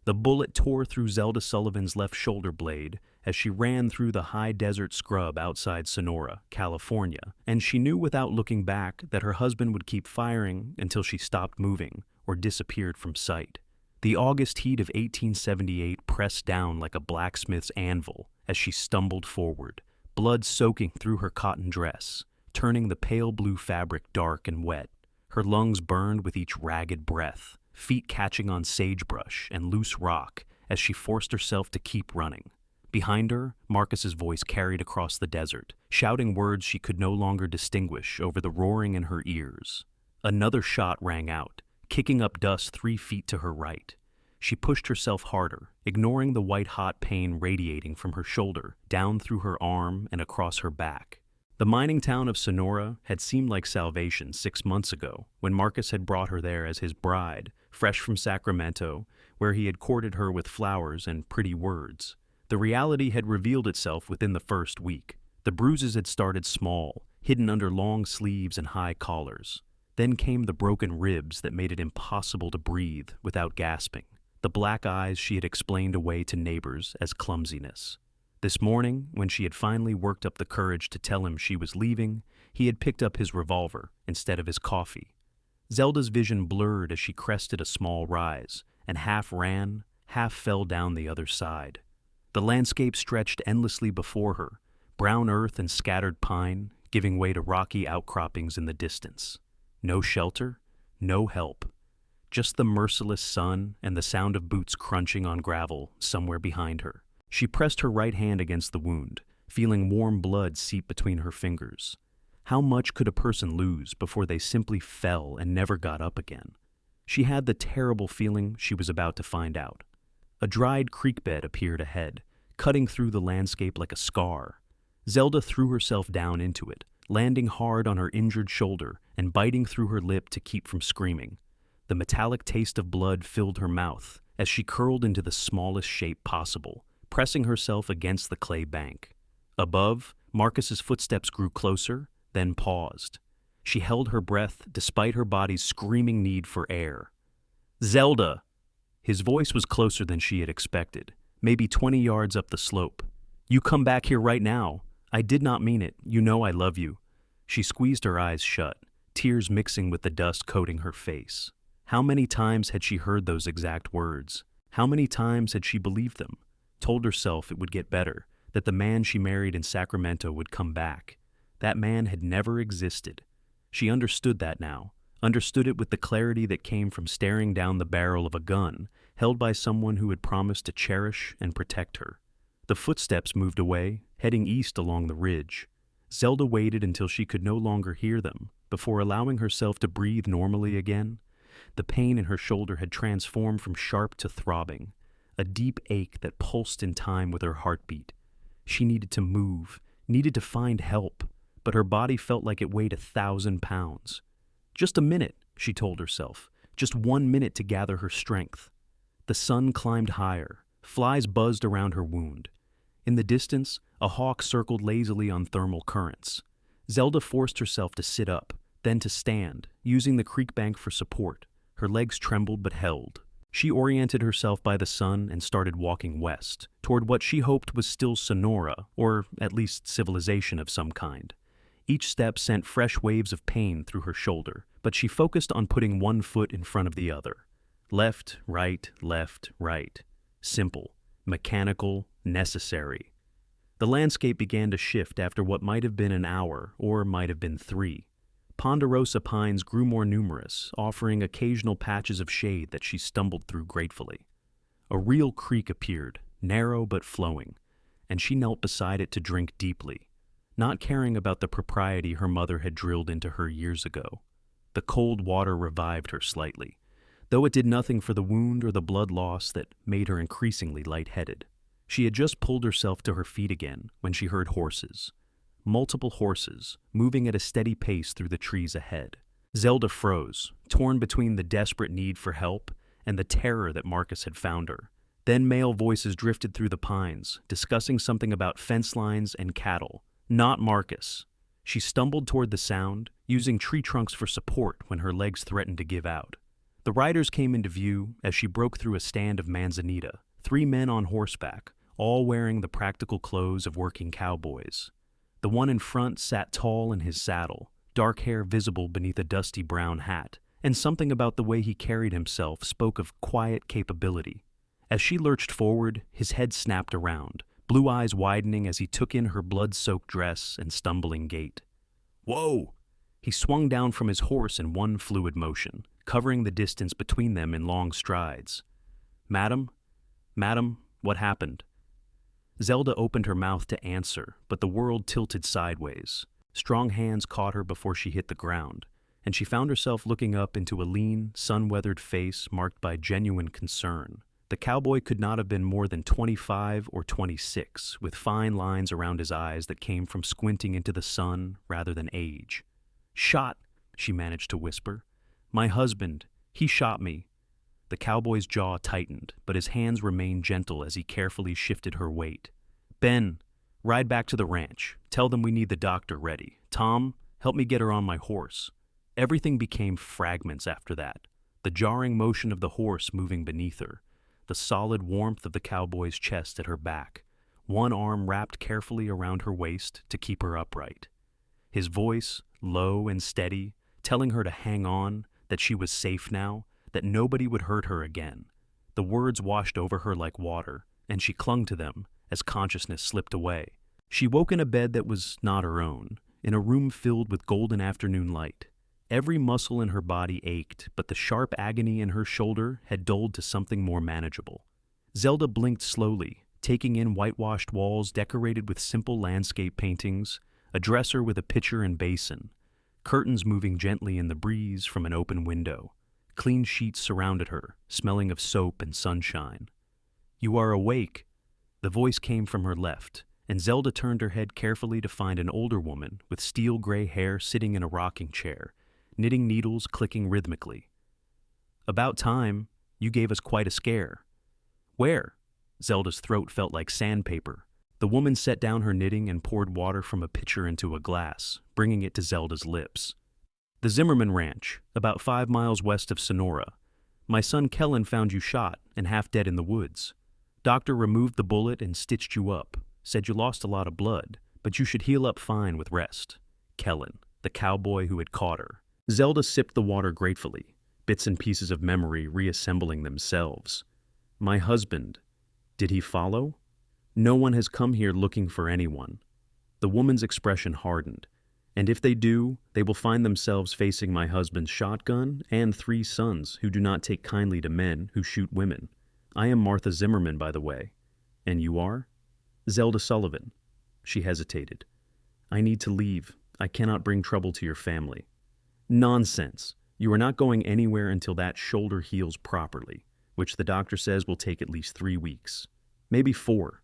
The bullet tore through Zelda Sullivan's left shoulder blade as she ran through the high desert scrub outside Sonora, California, and she knew without looking back that her husband would keep firing until she stopped moving or disappeared from sight. The August heat of 1878 pressed down like a blacksmith's anvil as she stumbled forward, blood soaking through her cotton dress, turning the pale blue fabric dark and wet. Her lungs burned with each ragged breath, feet catching on sagebrush and loose rock as she forced herself to keep running. Behind her, Marcus's voice carried across the desert, shouting words she could no longer distinguish over the roaring in her ears. Another shot rang out, kicking up dust 3 feet to her right. She pushed herself harder, ignoring the white-hot pain radiating from her shoulder, down through her arm and across her back. The mining town of Sonora had seemed like salvation 6 months ago, when Marcus had brought her there as his bride, fresh from Sacramento, where he had courted her with flowers and pretty words. The reality had revealed itself within the first week. The bruises had started small, hidden under long sleeves and high collars. Then came the broken ribs that made it impossible to breathe without gasping, the black eyes she had explained away to neighbors as clumsiness. This morning, when she had finally worked up the courage to tell him she was leaving, he had picked up his revolver instead of his coffee. Zelda's vision blurred as she crested a small rise, and half ran, half fell down the other side. The landscape stretched endlessly before her, brown earth and scattered pine, giving way to rocky outcroppings in the distance. No shelter, no help. Just the merciless sun and the sound of boots crunching on gravel somewhere behind her. She pressed her right hand against the wound, feeling warm blood seep between her fingers. How much could a person lose before they simply fell and never got up again? She had the terrible feeling she was about to find out. A dried creek bed appeared ahead, cutting through the landscape like a scar. Zelda threw herself down into it, landing hard on her injured shoulder and biting through her lip to keep from screaming. The metallic taste of blood filled her mouth as she curled into the smallest shape possible, pressing herself against the clay bank. Above, Marcus's footsteps grew closer, then paused. She held her breath despite her body's screaming need for air. "Zelda!" His voice was closer than she had expected, maybe 20 yards up the slope. "You come back here right now. I did not mean it. You know I love you." She squeezed her eyes shut, tears mixing with the dust coating her face. How many times had she heard those exact words? How many times had she believed them? Told herself it would get better, that the man she married in Sacramento would come back. That man had never existed. She understood that now, understood it with the clarity that came from staring down the barrel of a gun held by someone who had promised to cherish and protect her. The footsteps moved away, heading east along the ridge. Zelda waited until she could no longer hear them, before allowing herself to breathe normally again. The pain in her shoulder had transformed from sharp to throbbing, a deep ache that pulsed in time with her heartbeat. She needed to move, needed to find help, but her body felt like it weighed 1,000 pounds. Just a minute, she told herself, just 1 minute to gather her strength. The sun climbed higher, flies buzzed around her wound. In the distance, a hawk circled lazily on thermal currents. Zelda forced herself to sit up, then to stand, using the creek bank for support. Her legs trembled but held. She oriented herself by the sun and started walking west, toward what she hoped was still Sonora, or at least civilization of some kind. Each step sent fresh waves of pain through her shoulder, but she focused on putting one foot in front of the other. Left, right, left, right. Simple, mechanical, necessary. The landscape began to shift after what might have been an hour, or might have been 3. Ponderosa pines grew more numerous, offering occasional patches of shade that she stumbled through gratefully. A real creek appeared, narrow but flowing, and she knelt beside it to drink deeply, not caring about the propriety her mother had drilled into her years ago. The cold water revived her slightly, though it did nothing for the wound or the blood loss that made her increasingly lightheaded. She had just pulled herself to her feet again when she heard horses. Multiple horses, moving at a steady pace through the trees ahead. Zelda froze, torn between the desperate need for help and the terror that Marcus had found her. Then male voices drifted through the pines, discussing something about fence lines and cattle. Not Marcus. She stumbled toward the sound, using tree trunks for support when her legs threatened to give out. The riders came into view as she broke through a stand of manzanita, 3 men on horseback, all wearing the practical clothes of working cowboys. The one in front sat tall in his saddle, dark hair visible beneath a dusty brown hat, and something about the way he carried himself spoke of quiet capability. As she lurched forward, his head snapped around, blue eyes widening as he took in her blood-soaked dress and stumbling gait. "Whoa!" He swung down from his horse in one fluid motion, covering the distance between them in long strides. Madam, what happened?" Zelda opened her mouth to answer, but the world tilted sideways. Strong hands caught her before she hit the ground, and she found herself looking up into a lean, sun-weathered face marked by genuine concern. The cowboy could not have been more than 25 or 26, with fine lines around his eyes that came from squinting into the sun rather than age. "Shot," she managed to whisper. "My husband, he shot me." The cowboy's jaw tightened, but his hands remained gentle as he carefully shifted her weight. "Ben, ride back to the ranch. Tell them we need the doctor ready. Tom, help me get her on my horse." Everything became fragments after that. The jarring motion of the horse moving beneath her, the solid warmth of the cowboy's chest at her back, one arm wrapped carefully around her waist to keep her upright. His voice, low and steady, telling her to hang on, that she was safe now, that nobody would hurt her again. The words washed over her like water, and she clung to them as consciousness slipped away. She woke in a bed that was not her own, in a room filled with golden afternoon light. Every muscle in her body ached, but the sharp agony in her shoulder had dulled to something more manageable. Zelda blinked slowly, taking in whitewashed walls decorated with simple landscape paintings, a dresser with a pitcher and basin, curtains moving gently in the breeze from an open window. Clean sheets surrounded her, smelling of soap and sunshine. "You are awake." The voice came from her left, and Zelda turned her head carefully to find an older woman with steel-gray hair sitting in a rocking chair, knitting needles clicking rhythmically. "About time. You gave us quite a scare." "Where?" Zelda's throat felt like sandpaper. The woman set down her knitting and poured water from a pitcher into a glass, bringing it to Zelda's lips. "The Zimmerman Ranch, about 5 miles west of Sonora. My son Kellan found you shot and half dead in the woods. Doctor removed the bullet and stitched you up, said you lost a lot of blood, but you should heal up fine with rest. Kellan, the cowboy who had caught her." Zelda sipped the water gratefully, bits and pieces of memory reassembling themselves. "My husband. Did he follow? No one has come here looking for anyone." The woman's expression hardened. "And if they do, they will find themselves facing my husband's shotgun and 3 sons who do not take kindly to men who shoot women. I am Martha Zimmerman, by the way. And you are?" "Zelda Sullivan." She hesitated. "I need to leave. I cannot bring trouble to your family." "Nonsense. You are not going anywhere until that shoulder heals properly, which the doctor says will take at least 3 weeks. Maybe 4.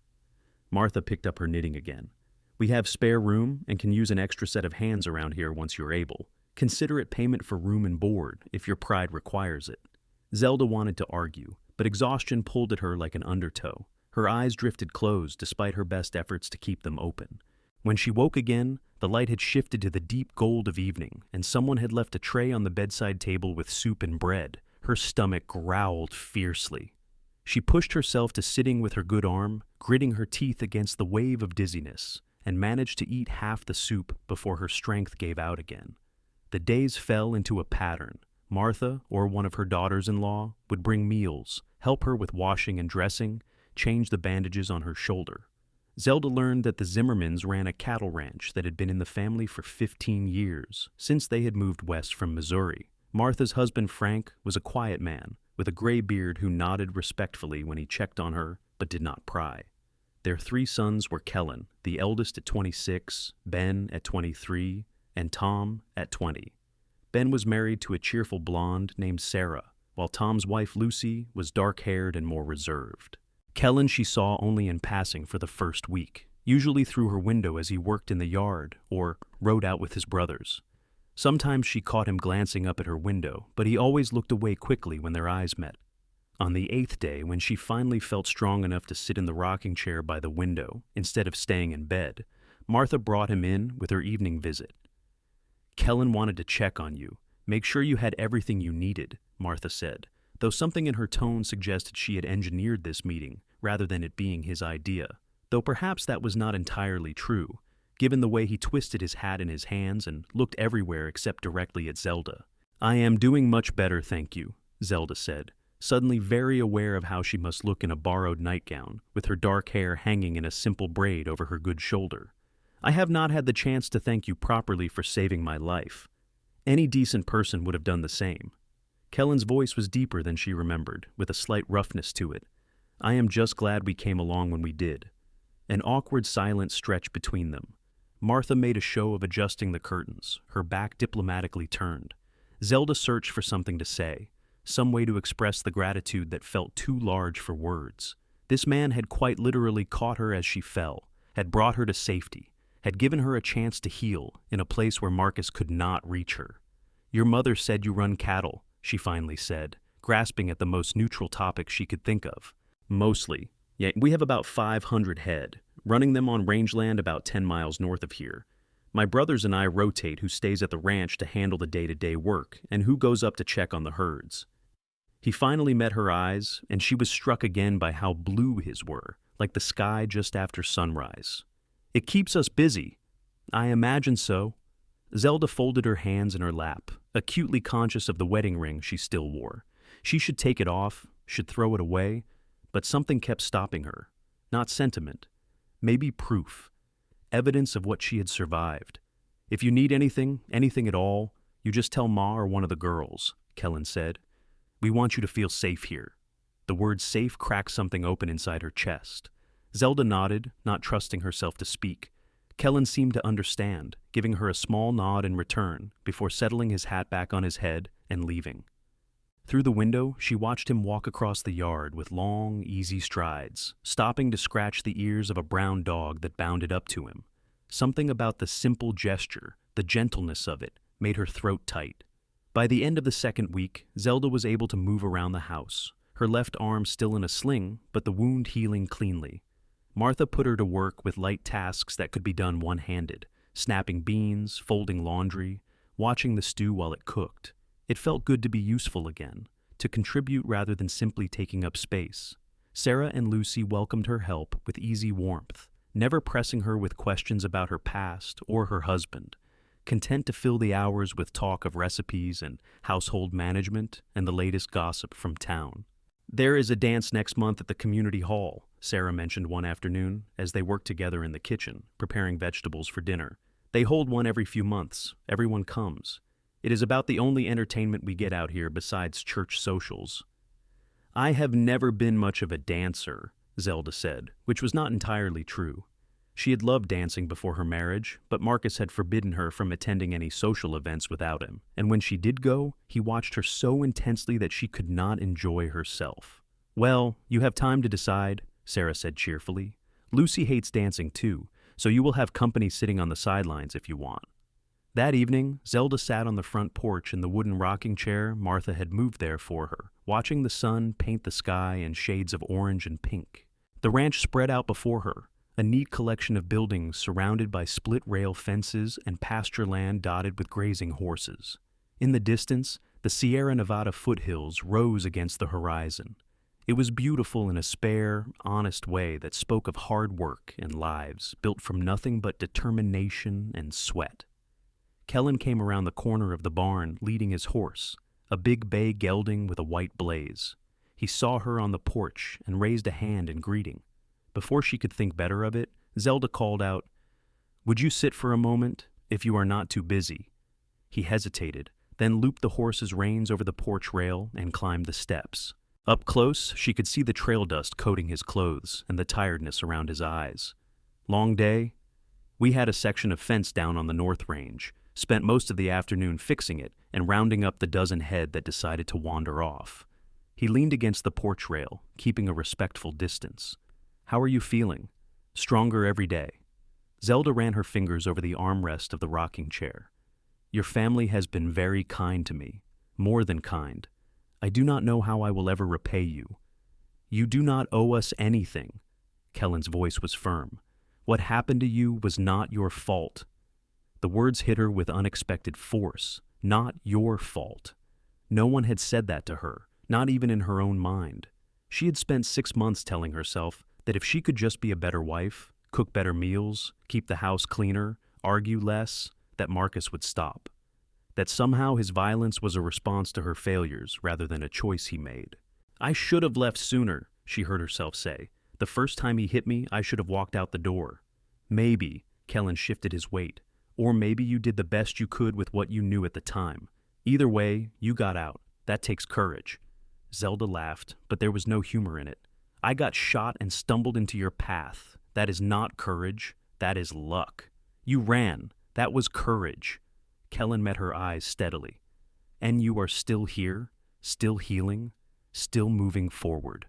Martha picked up her knitting again. "We have spare room and can use an extra set of hands around here once you're able. Consider it payment for room and board if your pride requires it." Zelda wanted to argue, but exhaustion pulled at her like an undertow. Her eyes drifted closed despite her best efforts to keep them open. When she woke again, the light had shifted to the deep gold of evening, and someone had left a tray on the bedside table with soup and bread. Her stomach growled fiercely. She pushed herself to sitting with her good arm, gritting her teeth against the wave of dizziness, and managed to eat half the soup before her strength gave out again. The days fell into a pattern. Martha, or one of her daughters-in-law, would bring meals, help her with washing and dressing, change the bandages on her shoulder. Zelda learned that the Zimmermans ran a cattle ranch that had been in the family for 15 years, since they had moved west from Missouri. Martha's husband, Frank, was a quiet man, with a gray beard who nodded respectfully when he checked on her, but did not pry. Their 3 sons were Kellan, the eldest at 26, Ben at 23, and Tom at 20. Ben was married to a cheerful blonde named Sarah, while Tom's wife, Lucy, was dark-haired and more reserved. Kellan she saw only in passing for the first week, usually through her window as he worked in the yard or rode out with his brothers. Sometimes she caught him glancing up at her window, but he always looked away quickly when their eyes met. On the 8th day, when she finally felt strong enough to sit in the rocking chair by the window instead of staying in bed, Martha brought him in with her evening visit. "Kellan wanted to check on you. Make sure you had everything you needed, Martha said, though something in her tone suggested she had engineered this meeting rather than it being his idea, though perhaps that was not entirely true, given the way he twisted his hat in his hands and looked everywhere except directly at Zelda. I am doing much better, thank you, Zelda said, suddenly very aware of how she must look in a borrowed nightgown, with her dark hair hanging in a simple braid over her good shoulder. I have not had the chance to thank you properly for saving my life. Any decent person would have done the same. Kellan's voice was deeper than she remembered, with a slight roughness to it. I am just glad we came along when we did. An awkward silence stretched between them. Martha made a show of adjusting the curtains, her back diplomatically turned. Zelda searched for something to say, some way to express the gratitude that felt too large for words. This man had quite literally caught her as she fell, had brought her to safety, had given her a chance to heal in a place where Marcus could not reach her. Your mother said you run cattle, she finally said, grasping at the most neutral topic she could think of. Mostly. Yeah, we have about 500 head, running them on rangeland about 10 miles north of here. My brothers and I rotate who stays at the ranch to handle the day-to-day work and who goes up to check on the herds. He finally met her eyes, and she was struck again by how blue his were, like the sky just after sunrise. It keeps us busy. I imagine so. Zelda folded her hands in her lap, acutely conscious of the wedding ring she still wore. She should take it off, should throw it away, but something kept stopping her. Not sentiment. Maybe proof. Evidence of what she had survived. If you need anything at all, you just tell Ma or one of the girls, Kellan said. We want you to feel safe here. The word safe cracked something open inside her chest. Zelda nodded, not trusting herself to speak. Kellan seemed to understand, giving her a small nod in return before settling his hat back on his head and leaving. Through the window, she watched him walk across the yard with long, easy strides, stopping to scratch the ears of a brown dog that bounded up to him. Something about the simple gesture, the gentleness of it, made her throat tight. By the end of the second week, Zelda was able to move around the house, her left arm still in a sling, but the wound healing cleanly. Martha put her to work with light tasks that could be done one-handed, snapping beans, folding laundry, watching the stew while it cooked. It felt good to be useful again, to contribute rather than simply taking up space. Sarah and Lucy welcomed her help with easy warmth, never pressing her with questions about her past or her husband, content to fill the hours with talk of recipes and household management and the latest gossip from town. There is a dance next month at the community hall, Sarah mentioned one afternoon as they worked together in the kitchen, preparing vegetables for dinner. They hold one every few months. Everyone comes. It is about the only entertainment we get out here besides church socials. I have never been much of a dancer, Zelda said, which was not entirely true. She had loved dancing before her marriage, but Marcus had forbidden her from attending any social events without him, and when she did go, he watched her so intensely that she could not enjoy herself. Well, you have time to decide, Sarah said cheerfully. Lucy hates dancing too, so you will have company sitting on the sidelines if you want. That evening, Zelda sat on the front porch in the wooden rocking chair Martha had moved there for her, watching the sun paint the sky in shades of orange and pink. The ranch spread out before her, a neat collection of buildings surrounded by split-rail fences and pasture land dotted with grazing horses. In the distance, the Sierra Nevada foothills rose against the horizon. It was beautiful in a spare, honest way that spoke of hard work and lives built from nothing but determination and sweat. Kellan came around the corner of the barn leading his horse, a big bay gelding with a white blaze. He saw her on the porch and raised a hand in greeting. Before she could think better of it, Zelda called out, "Would you sit for a moment, if you are not too busy?" He hesitated, then looped the horse's reins over the porch rail and climbed the steps. Up close, she could see the trail dust coating his clothes and the tiredness around his eyes. Long day? We had a section of fence down on the North Range, spent most of the afternoon fixing it and rounding up the dozen head that decided to wander off. He leaned against the porch rail, keeping a respectful distance. How are you feeling? Stronger every day. Zelda ran her fingers over the armrest of the rocking chair. Your family has been very kind to me, more than kind. I do not know how I will ever repay you. You do not owe us anything. Kellan's voice was firm. What happened to you was not your fault. The words hit her with unexpected force, Not your fault. No one had said that to her, not even in her own mind. She had spent 6 months telling herself that if she could just be a better wife, cook better meals, keep the house cleaner, argue less, that Marcus would stop. That somehow his violence was a response to her failures rather than a choice he made. I should have left sooner, she heard herself say. The first time he hit me, I should have walked out the door. Maybe, Kellan shifted his weight, or maybe you did the best you could with what you knew at the time. Either way, you got out. That takes courage. Zelda laughed, but there was no humor in it. I got shot and stumbled into your path. That is not courage. That is luck. You ran. That was courage. Kellan met her eyes steadily. And you are still here, still healing, still moving forward.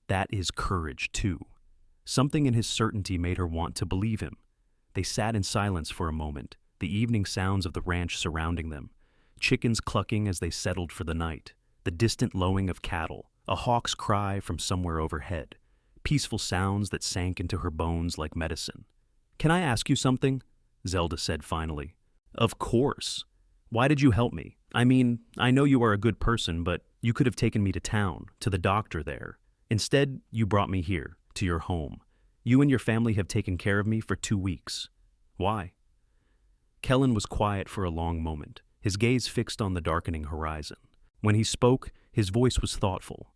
That is courage, too. Something in his certainty made her want to believe him. They sat in silence for a moment, the evening sounds of the ranch surrounding them, chickens clucking as they settled for the night, the distant lowing of cattle, a hawk's cry from somewhere overhead, peaceful sounds that sank into her bones like medicine. Can I ask you something? Zelda said finally. Of course. Why did you help me? I mean, I know you are a good person, but you could have taken me to town, to the doctor there. Instead, you brought me here, to your home. You and your family have taken care of me for 2 weeks. Why? Kellan was quiet for a long moment, his gaze fixed on the darkening horizon. When he spoke, his voice was thoughtful.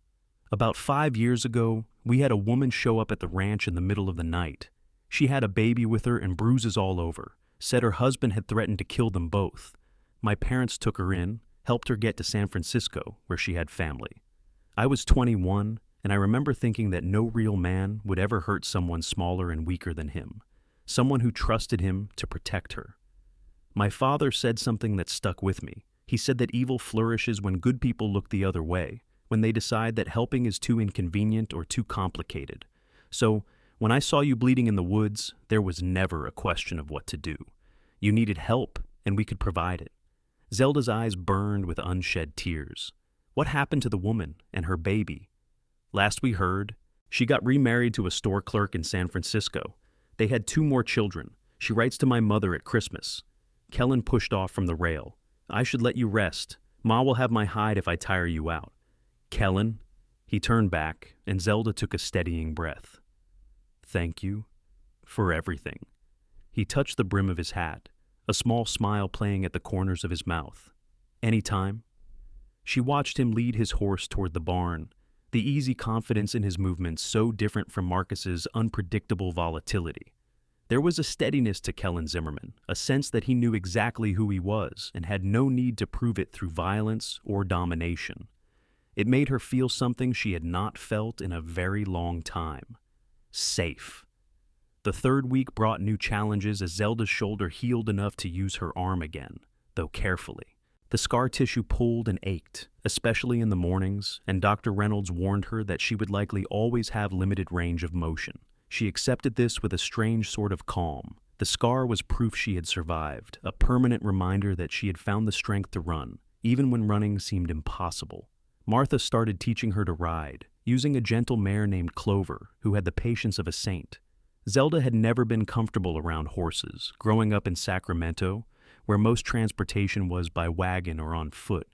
About 5 years ago, we had a woman show up at the ranch in the middle of the night. She had a baby with her and bruises all over, said her husband had threatened to kill them both. My parents took her in, helped her get to San Francisco, where she had family. I was 21, and I remember thinking that no real man would ever hurt someone smaller and weaker than him, someone who trusted him to protect her. My father said something that stuck with me. He said that evil flourishes when good people look the other way, when they decide that helping is too inconvenient or too complicated. So, when I saw you bleeding in the woods, there was never a question of what to do. You needed help, and we could provide it. Zelda's eyes burned with unshed tears. What happened to the woman and her baby? Last we heard, she got remarried to a store clerk in San Francisco. They had 2 more children. She writes to my mother at Christmas. Kellan pushed off from the rail. I should let you rest. Ma will have my hide if I tire you out. Kellan? He turned back, and Zelda took a steadying breath. Thank you for everything. He touched the brim of his hat, a small smile playing at the corners of his mouth. Anytime. She watched him lead his horse toward the barn, the easy confidence in his movements so different from Marcus's unpredictable volatility. There was a steadiness to Kellan Zimmerman, a sense that he knew exactly who he was and had no need to prove it through violence or domination. It made her feel something she had not felt in a very long time. Safe. The 3rd week brought new challenges as Zelda's shoulder healed enough to use her arm again, though carefully. The scar tissue pulled and ached, especially in the mornings, and Dr. Reynolds warned her that she would likely always have limited range of motion. She accepted this with a strange sort of calm. The scar was proof she had survived, a permanent reminder that she had found the strength to run, even when running seemed impossible. Martha started teaching her to ride, using a gentle mare named Clover, who had the patience of a saint. Zelda had never been comfortable around horses, growing up in Sacramento, where most transportation was by wagon or on foot,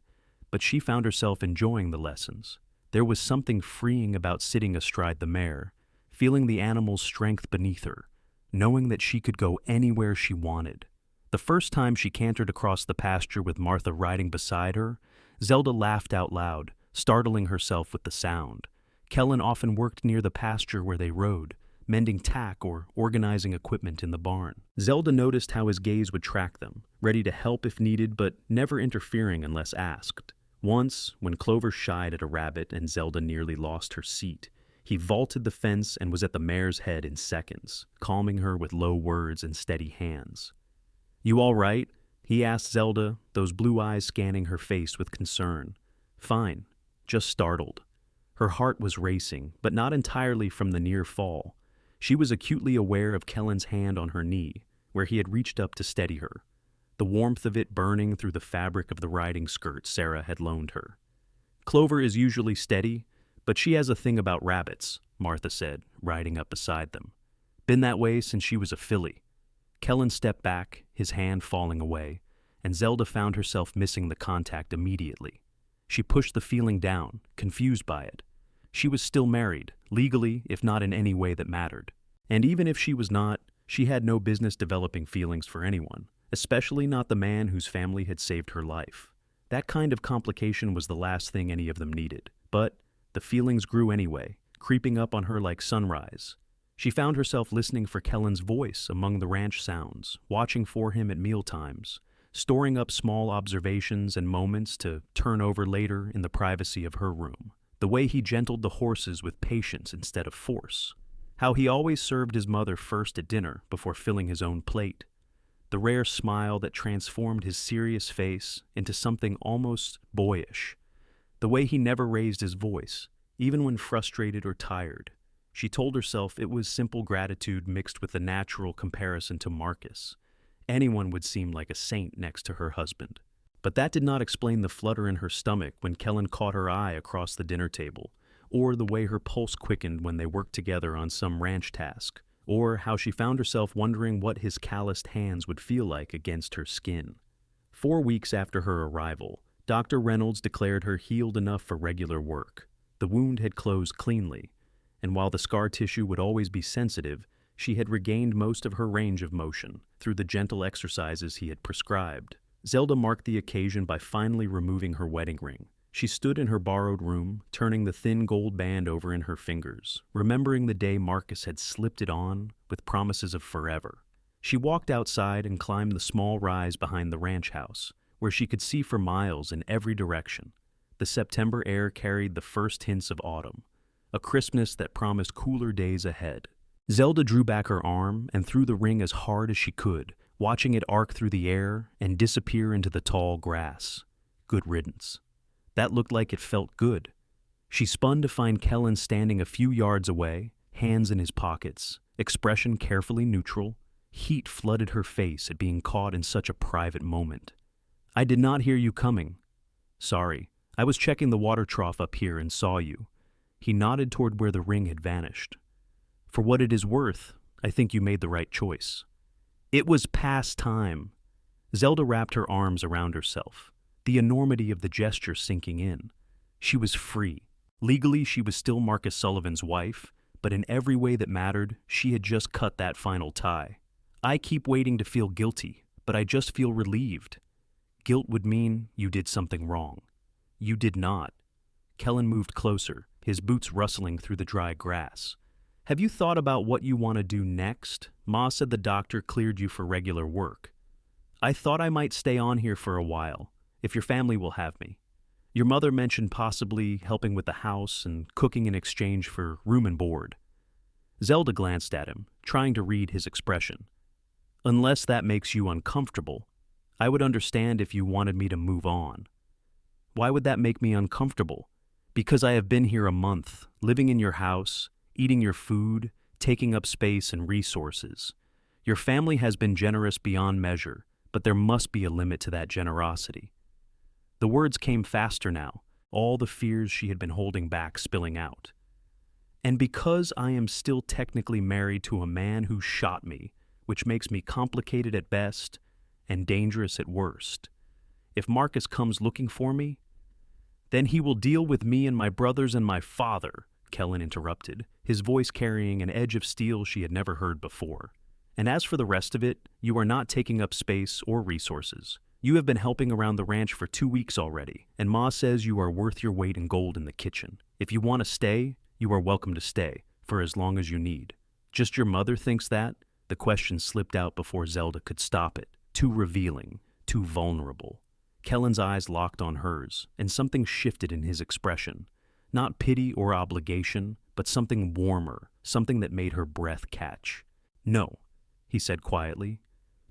but she found herself enjoying the lessons. There was something freeing about sitting astride the mare, feeling the animal's strength beneath her, knowing that she could go anywhere she wanted. The first time she cantered across the pasture with Martha riding beside her, Zelda laughed out loud, startling herself with the sound. Kellan often worked near the pasture where they rode, mending tack or organizing equipment in the barn. Zelda noticed how his gaze would track them, ready to help if needed but never interfering unless asked. Once, when Clover shied at a rabbit and Zelda nearly lost her seat, he vaulted the fence and was at the mare's head in seconds, calming her with low words and steady hands. You all right? He asked Zelda, those blue eyes scanning her face with concern. Fine, just startled. Her heart was racing, but not entirely from the near fall. She was acutely aware of Kellan's hand on her knee, where he had reached up to steady her, the warmth of it burning through the fabric of the riding skirt Sarah had loaned her. Clover is usually steady, but she has a thing about rabbits, Martha said, riding up beside them. Been that way since she was a filly. Kellan stepped back, his hand falling away, and Zelda found herself missing the contact immediately. She pushed the feeling down, confused by it. She was still married, legally, if not in any way that mattered. And even if she was not, she had no business developing feelings for anyone, especially not the man whose family had saved her life. That kind of complication was the last thing any of them needed. But the feelings grew anyway, creeping up on her like sunrise. She found herself listening for Kellan's voice among the ranch sounds, watching for him at mealtimes, storing up small observations and moments to turn over later in the privacy of her room. The way he gentled the horses with patience instead of force. How he always served his mother first at dinner before filling his own plate. The rare smile that transformed his serious face into something almost boyish. The way he never raised his voice, even when frustrated or tired. She told herself it was simple gratitude mixed with a natural comparison to Marcus. Anyone would seem like a saint next to her husband. But that did not explain the flutter in her stomach when Kellan caught her eye across the dinner table, or the way her pulse quickened when they worked together on some ranch task, or how she found herself wondering what his calloused hands would feel like against her skin. 4 weeks after her arrival, Dr. Reynolds declared her healed enough for regular work. The wound had closed cleanly, and while the scar tissue would always be sensitive, she had regained most of her range of motion through the gentle exercises he had prescribed. Zelda marked the occasion by finally removing her wedding ring. She stood in her borrowed room, turning the thin gold band over in her fingers, remembering the day Marcus had slipped it on with promises of forever. She walked outside and climbed the small rise behind the ranch house, where she could see for miles in every direction. The September air carried the first hints of autumn, a crispness that promised cooler days ahead. Zelda drew back her arm and threw the ring as hard as she could, watching it arc through the air and disappear into the tall grass. Good riddance. That looked like it felt good. She spun to find Kellan standing a few yards away, hands in his pockets, expression carefully neutral. Heat flooded her face at being caught in such a private moment. "I did not hear you coming." "Sorry, I was checking the water trough up here and saw you." He nodded toward where the ring had vanished. "For what it is worth, I think you made the right choice." It was past time. Zelda wrapped her arms around herself, the enormity of the gesture sinking in. She was free. Legally, she was still Marcus Sullivan's wife, but in every way that mattered, she had just cut that final tie. "I keep waiting to feel guilty, but I just feel relieved." Guilt would mean you did something wrong. You did not. Kellan moved closer, his boots rustling through the dry grass. "Have you thought about what you want to do next? Ma said the doctor cleared you for regular work." "I thought I might stay on here for a while, if your family will have me. Your mother mentioned possibly helping with the house and cooking in exchange for room and board." Zelda glanced at him, trying to read his expression. "Unless that makes you uncomfortable, I would understand if you wanted me to move on." "Why would that make me uncomfortable?" "Because I have been here a month, living in your house, eating your food, taking up space and resources. Your family has been generous beyond measure, but there must be a limit to that generosity." The words came faster now, all the fears she had been holding back spilling out. "And because I am still technically married to a man who shot me, which makes me complicated at best and dangerous at worst. If Marcus comes looking for me, then he will deal with me and my brothers and my father," Kellan interrupted, his voice carrying an edge of steel she had never heard before. "And as for the rest of it, you are not taking up space or resources. You have been helping around the ranch for 2 weeks already, and Ma says you are worth your weight in gold in the kitchen. If you want to stay, you are welcome to stay, for as long as you need." "Just your mother thinks that?" The question slipped out before Zelda could stop it. Too revealing, too vulnerable. Kellan's eyes locked on hers, and something shifted in his expression. Not pity or obligation, but something warmer, something that made her breath catch. "No," he said quietly.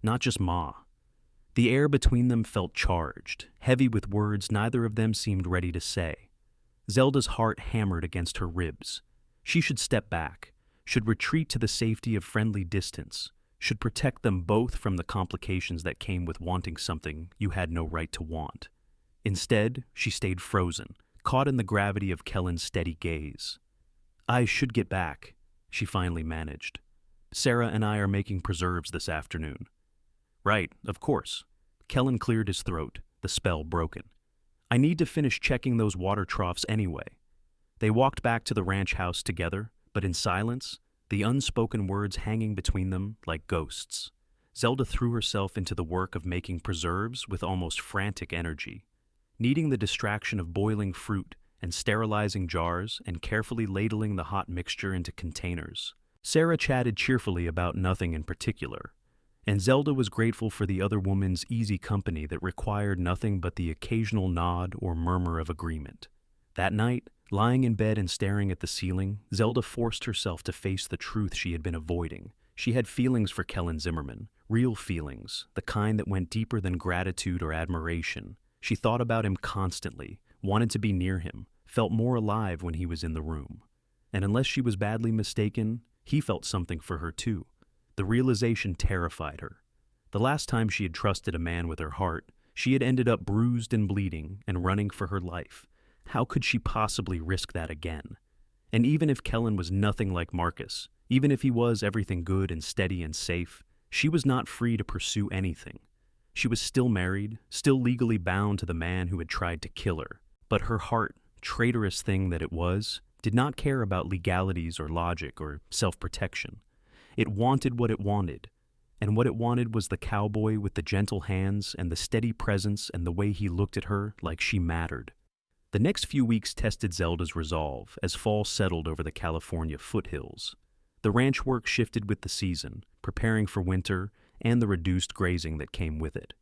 "Not just Ma." The air between them felt charged, heavy with words neither of them seemed ready to say. Zelda's heart hammered against her ribs. She should step back, should retreat to the safety of friendly distance, should protect them both from the complications that came with wanting something you had no right to want. Instead, she stayed frozen, caught in the gravity of Kellan's steady gaze. "I should get back," she finally managed. "Sarah and I are making preserves this afternoon." "Right, of course." Kellan cleared his throat, the spell broken. I need to finish checking those water troughs anyway. They walked back to the ranch house together, but in silence, the unspoken words hanging between them like ghosts. Zelda threw herself into the work of making preserves with almost frantic energy, needing the distraction of boiling fruit and sterilizing jars and carefully ladling the hot mixture into containers. Sarah chatted cheerfully about nothing in particular, and Zelda was grateful for the other woman's easy company that required nothing but the occasional nod or murmur of agreement. That night, lying in bed and staring at the ceiling, Zelda forced herself to face the truth she had been avoiding. She had feelings for Kellan Zimmerman, real feelings, the kind that went deeper than gratitude or admiration. She thought about him constantly, wanted to be near him, felt more alive when he was in the room. And unless she was badly mistaken, he felt something for her too. The realization terrified her. The last time she had trusted a man with her heart, she had ended up bruised and bleeding and running for her life. How could she possibly risk that again? And even if Kellan was nothing like Marcus, even if he was everything good and steady and safe, she was not free to pursue anything. She was still married, still legally bound to the man who had tried to kill her. But her heart, traitorous thing that it was, did not care about legalities or logic or self-protection. It wanted what it wanted, and what it wanted was the cowboy with the gentle hands and the steady presence and the way he looked at her like she mattered. The next few weeks tested Zelda's resolve as fall settled over the California foothills. The ranch work shifted with the season, preparing for winter and the reduced grazing that came with it.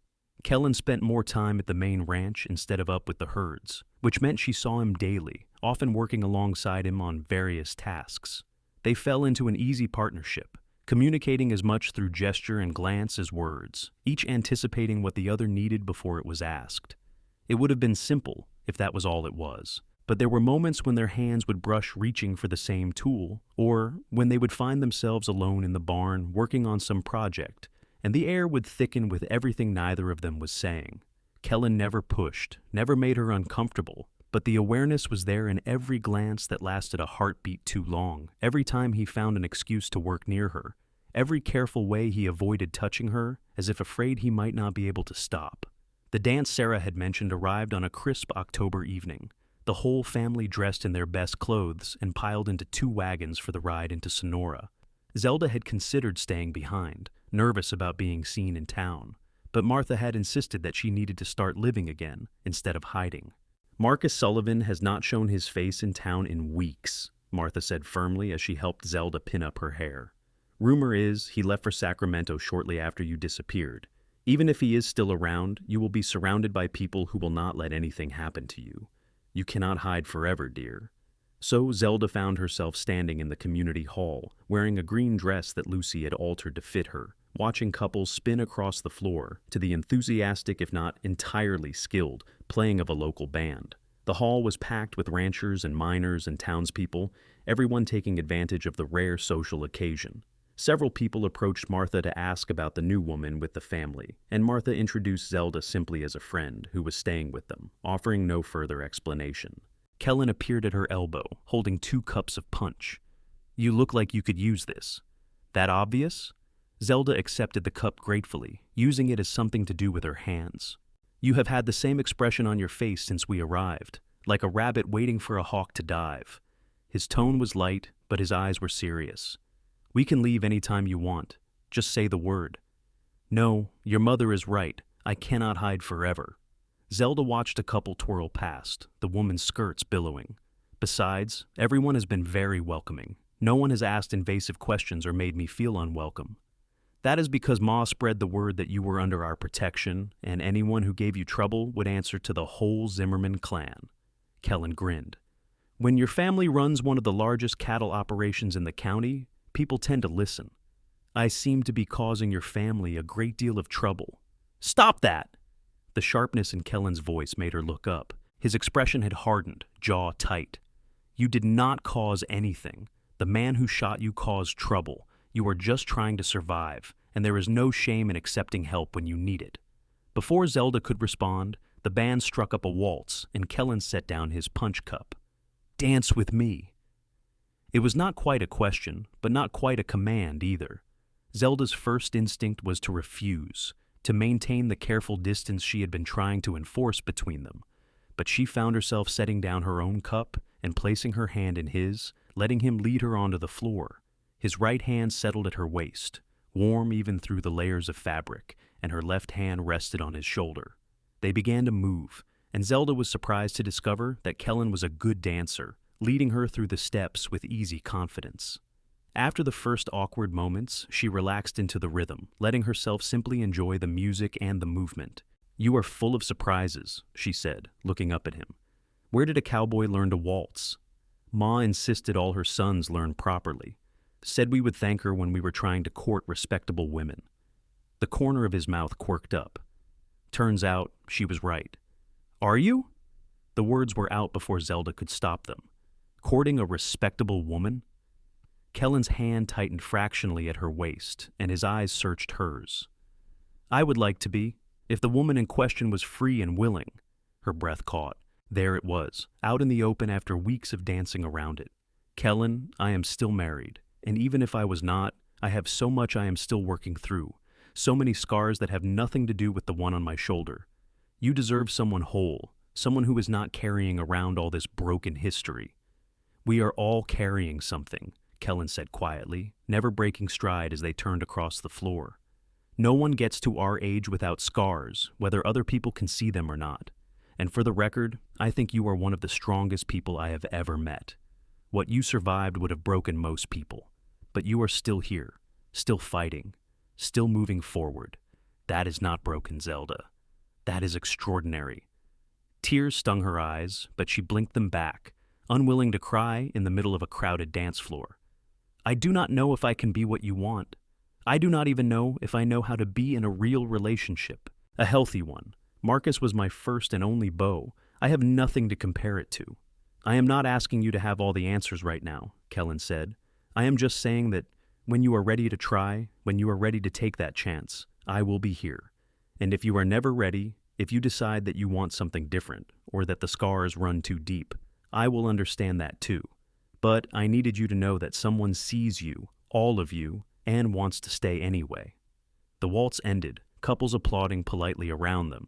Kellan spent more time at the main ranch instead of up with the herds, which meant she saw him daily, often working alongside him on various tasks. They fell into an easy partnership, communicating as much through gesture and glance as words, each anticipating what the other needed before it was asked. It would have been simple if that was all it was, but there were moments when their hands would brush reaching for the same tool, or when they would find themselves alone in the barn working on some project, and the air would thicken with everything neither of them was saying. Kellan never pushed, never made her uncomfortable, but the awareness was there in every glance that lasted a heartbeat too long, every time he found an excuse to work near her, every careful way he avoided touching her, as if afraid he might not be able to stop. The dance Sarah had mentioned arrived on a crisp October evening, the whole family dressed in their best clothes and piled into 2 wagons for the ride into Sonora. Zelda had considered staying behind, nervous about being seen in town, but Martha had insisted that she needed to start living again instead of hiding. Marcus Sullivan has not shown his face in town in weeks, Martha said firmly as she helped Zelda pin up her hair. Rumor is he left for Sacramento shortly after you disappeared. Even if he is still around, you will be surrounded by people who will not let anything happen to you. You cannot hide forever, dear. So Zelda found herself standing in the community hall, wearing a green dress that Lucy had altered to fit her, watching couples spin across the floor to the enthusiastic, if not entirely skilled, playing of a local band. The hall was packed with ranchers and miners and townspeople, everyone taking advantage of the rare social occasion. Several people approached Martha to ask about the new woman with the family, and Martha introduced Zelda simply as a friend who was staying with them, offering no further explanation. Kellan appeared at her elbow, holding 2 cups of punch. "You look like you could use this." "That obvious?" Zelda accepted the cup gratefully, using it as something to do with her hands. "You have had the same expression on your face since we arrived, like a rabbit waiting for a hawk to dive." His tone was light, but his eyes were serious. "We can leave any time you want. Just say the word." "No, your mother is right. I cannot hide forever." Zelda watched a couple twirl past, the woman's skirts billowing. Besides, everyone has been very welcoming. No one has asked invasive questions or made me feel unwelcome. "That is because Ma spread the word that you were under our protection, and anyone who gave you trouble would answer to the whole Zimmerman clan." Kellan grinned. "When your family runs one of the largest cattle operations in the county, people tend to listen. I seem to be causing your family a great deal of trouble." "Stop that!" The sharpness in Kellan's voice made her look up. His expression had hardened, jaw tight. "You did not cause anything. The man who shot you caused trouble. You are just trying to survive, and there is no shame in accepting help when you need it." Before Zelda could respond, the band struck up a waltz, and Kellan set down his punch cup. "Dance with me." It was not quite a question, but not quite a command either. Zelda's first instinct was to refuse, to maintain the careful distance she had been trying to enforce between them. But she found herself setting down her own cup and placing her hand in his, letting him lead her onto the floor. His right hand settled at her waist, warm even through the layers of fabric, and her left hand rested on his shoulder. They began to move, and Zelda was surprised to discover that Kellan was a good dancer, leading her through the steps with easy confidence. After the first awkward moments, she relaxed into the rhythm, letting herself simply enjoy the music and the movement. "You are full of surprises," she said, looking up at him. "Where did a cowboy learn to waltz?" "Ma insisted all her sons learn properly. Said we would thank her when we were trying to court respectable women." The corner of his mouth quirked up. Turns out, she was right. "Are you?" The words were out before Zelda could stop them. Courting a respectable woman? Kellan's hand tightened fractionally at her waist, and his eyes searched hers. "I would like to be, if the woman in question was free and willing." Her breath caught. There it was, out in the open after weeks of dancing around it. "Kellan, I am still married, and even if I was not, I have so much I am still working through, so many scars that have nothing to do with the one on my shoulder. You deserve someone whole, someone who is not carrying around all this broken history." "We are all carrying something," Kellan said quietly, never breaking stride as they turned across the floor. "No one gets to our age without scars, whether other people can see them or not. And for the record, I think you are one of the strongest people I have ever met. What you survived would have broken most people. But you are still here, still fighting, still moving forward. That is not broken, Zelda. That is extraordinary." Tears stung her eyes, but she blinked them back, unwilling to cry in the middle of a crowded dance floor. "I do not know if I can be what you want. I do not even know if I know how to be in a real relationship, a healthy one. Marcus was my first and only beau. I have nothing to compare it to." "I am not asking you to have all the answers right now," Kellan said. "I am just saying that when you are ready to try, when you are ready to take that chance, I will be here. And if you are never ready, if you decide that you want something different, or that the scars run too deep, I will understand that too. But I needed you to know that someone sees you, all of you, and wants to stay anyway." The waltz ended, couples applauding politely around them.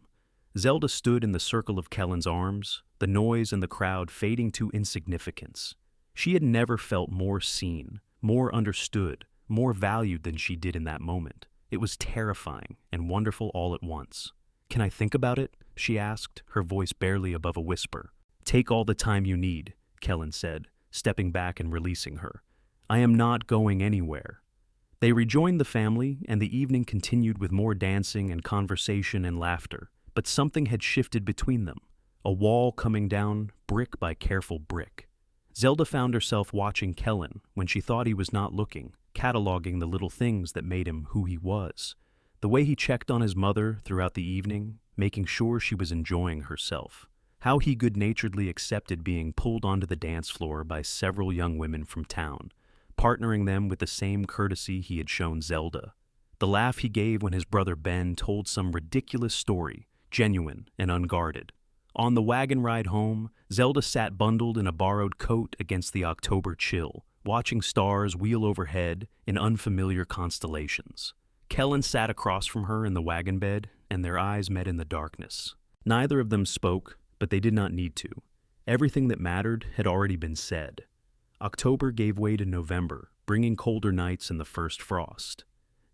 Zelda stood in the circle of Kellan's arms, the noise and the crowd fading to insignificance. She had never felt more seen, more understood, more valued than she did in that moment. It was terrifying and wonderful all at once. "Can I think about it?" she asked, her voice barely above a whisper. "Take all the time you need," Kellan said, stepping back and releasing her. "I am not going anywhere." They rejoined the family, and the evening continued with more dancing and conversation and laughter. But something had shifted between them, a wall coming down brick by careful brick. Zelda found herself watching Kellan when she thought he was not looking, cataloging the little things that made him who he was. The way he checked on his mother throughout the evening, making sure she was enjoying herself. How he good-naturedly accepted being pulled onto the dance floor by several young women from town, partnering them with the same courtesy he had shown Zelda. The laugh he gave when his brother Ben told some ridiculous story, genuine and unguarded. On the wagon ride home, Zelda sat bundled in a borrowed coat against the October chill, watching stars wheel overhead in unfamiliar constellations. Kellan sat across from her in the wagon bed, and their eyes met in the darkness. Neither of them spoke, but they did not need to. Everything that mattered had already been said. October gave way to November, bringing colder nights and the first frost.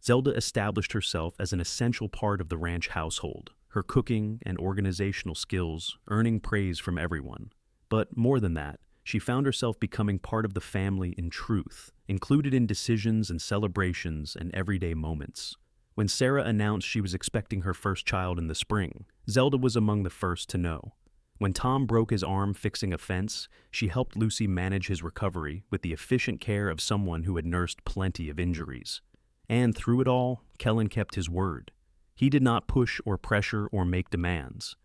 Zelda established herself as an essential part of the ranch household, her cooking and organizational skills earning praise from everyone. But more than that, she found herself becoming part of the family in truth, included in decisions and celebrations and everyday moments. When Sarah announced she was expecting her first child in the spring, Zelda was among the first to know. When Tom broke his arm fixing a fence, she helped Lucy manage his recovery with the efficient care of someone who had nursed plenty of injuries. And through it all, Kellan kept his word. He did not push or pressure or make demands.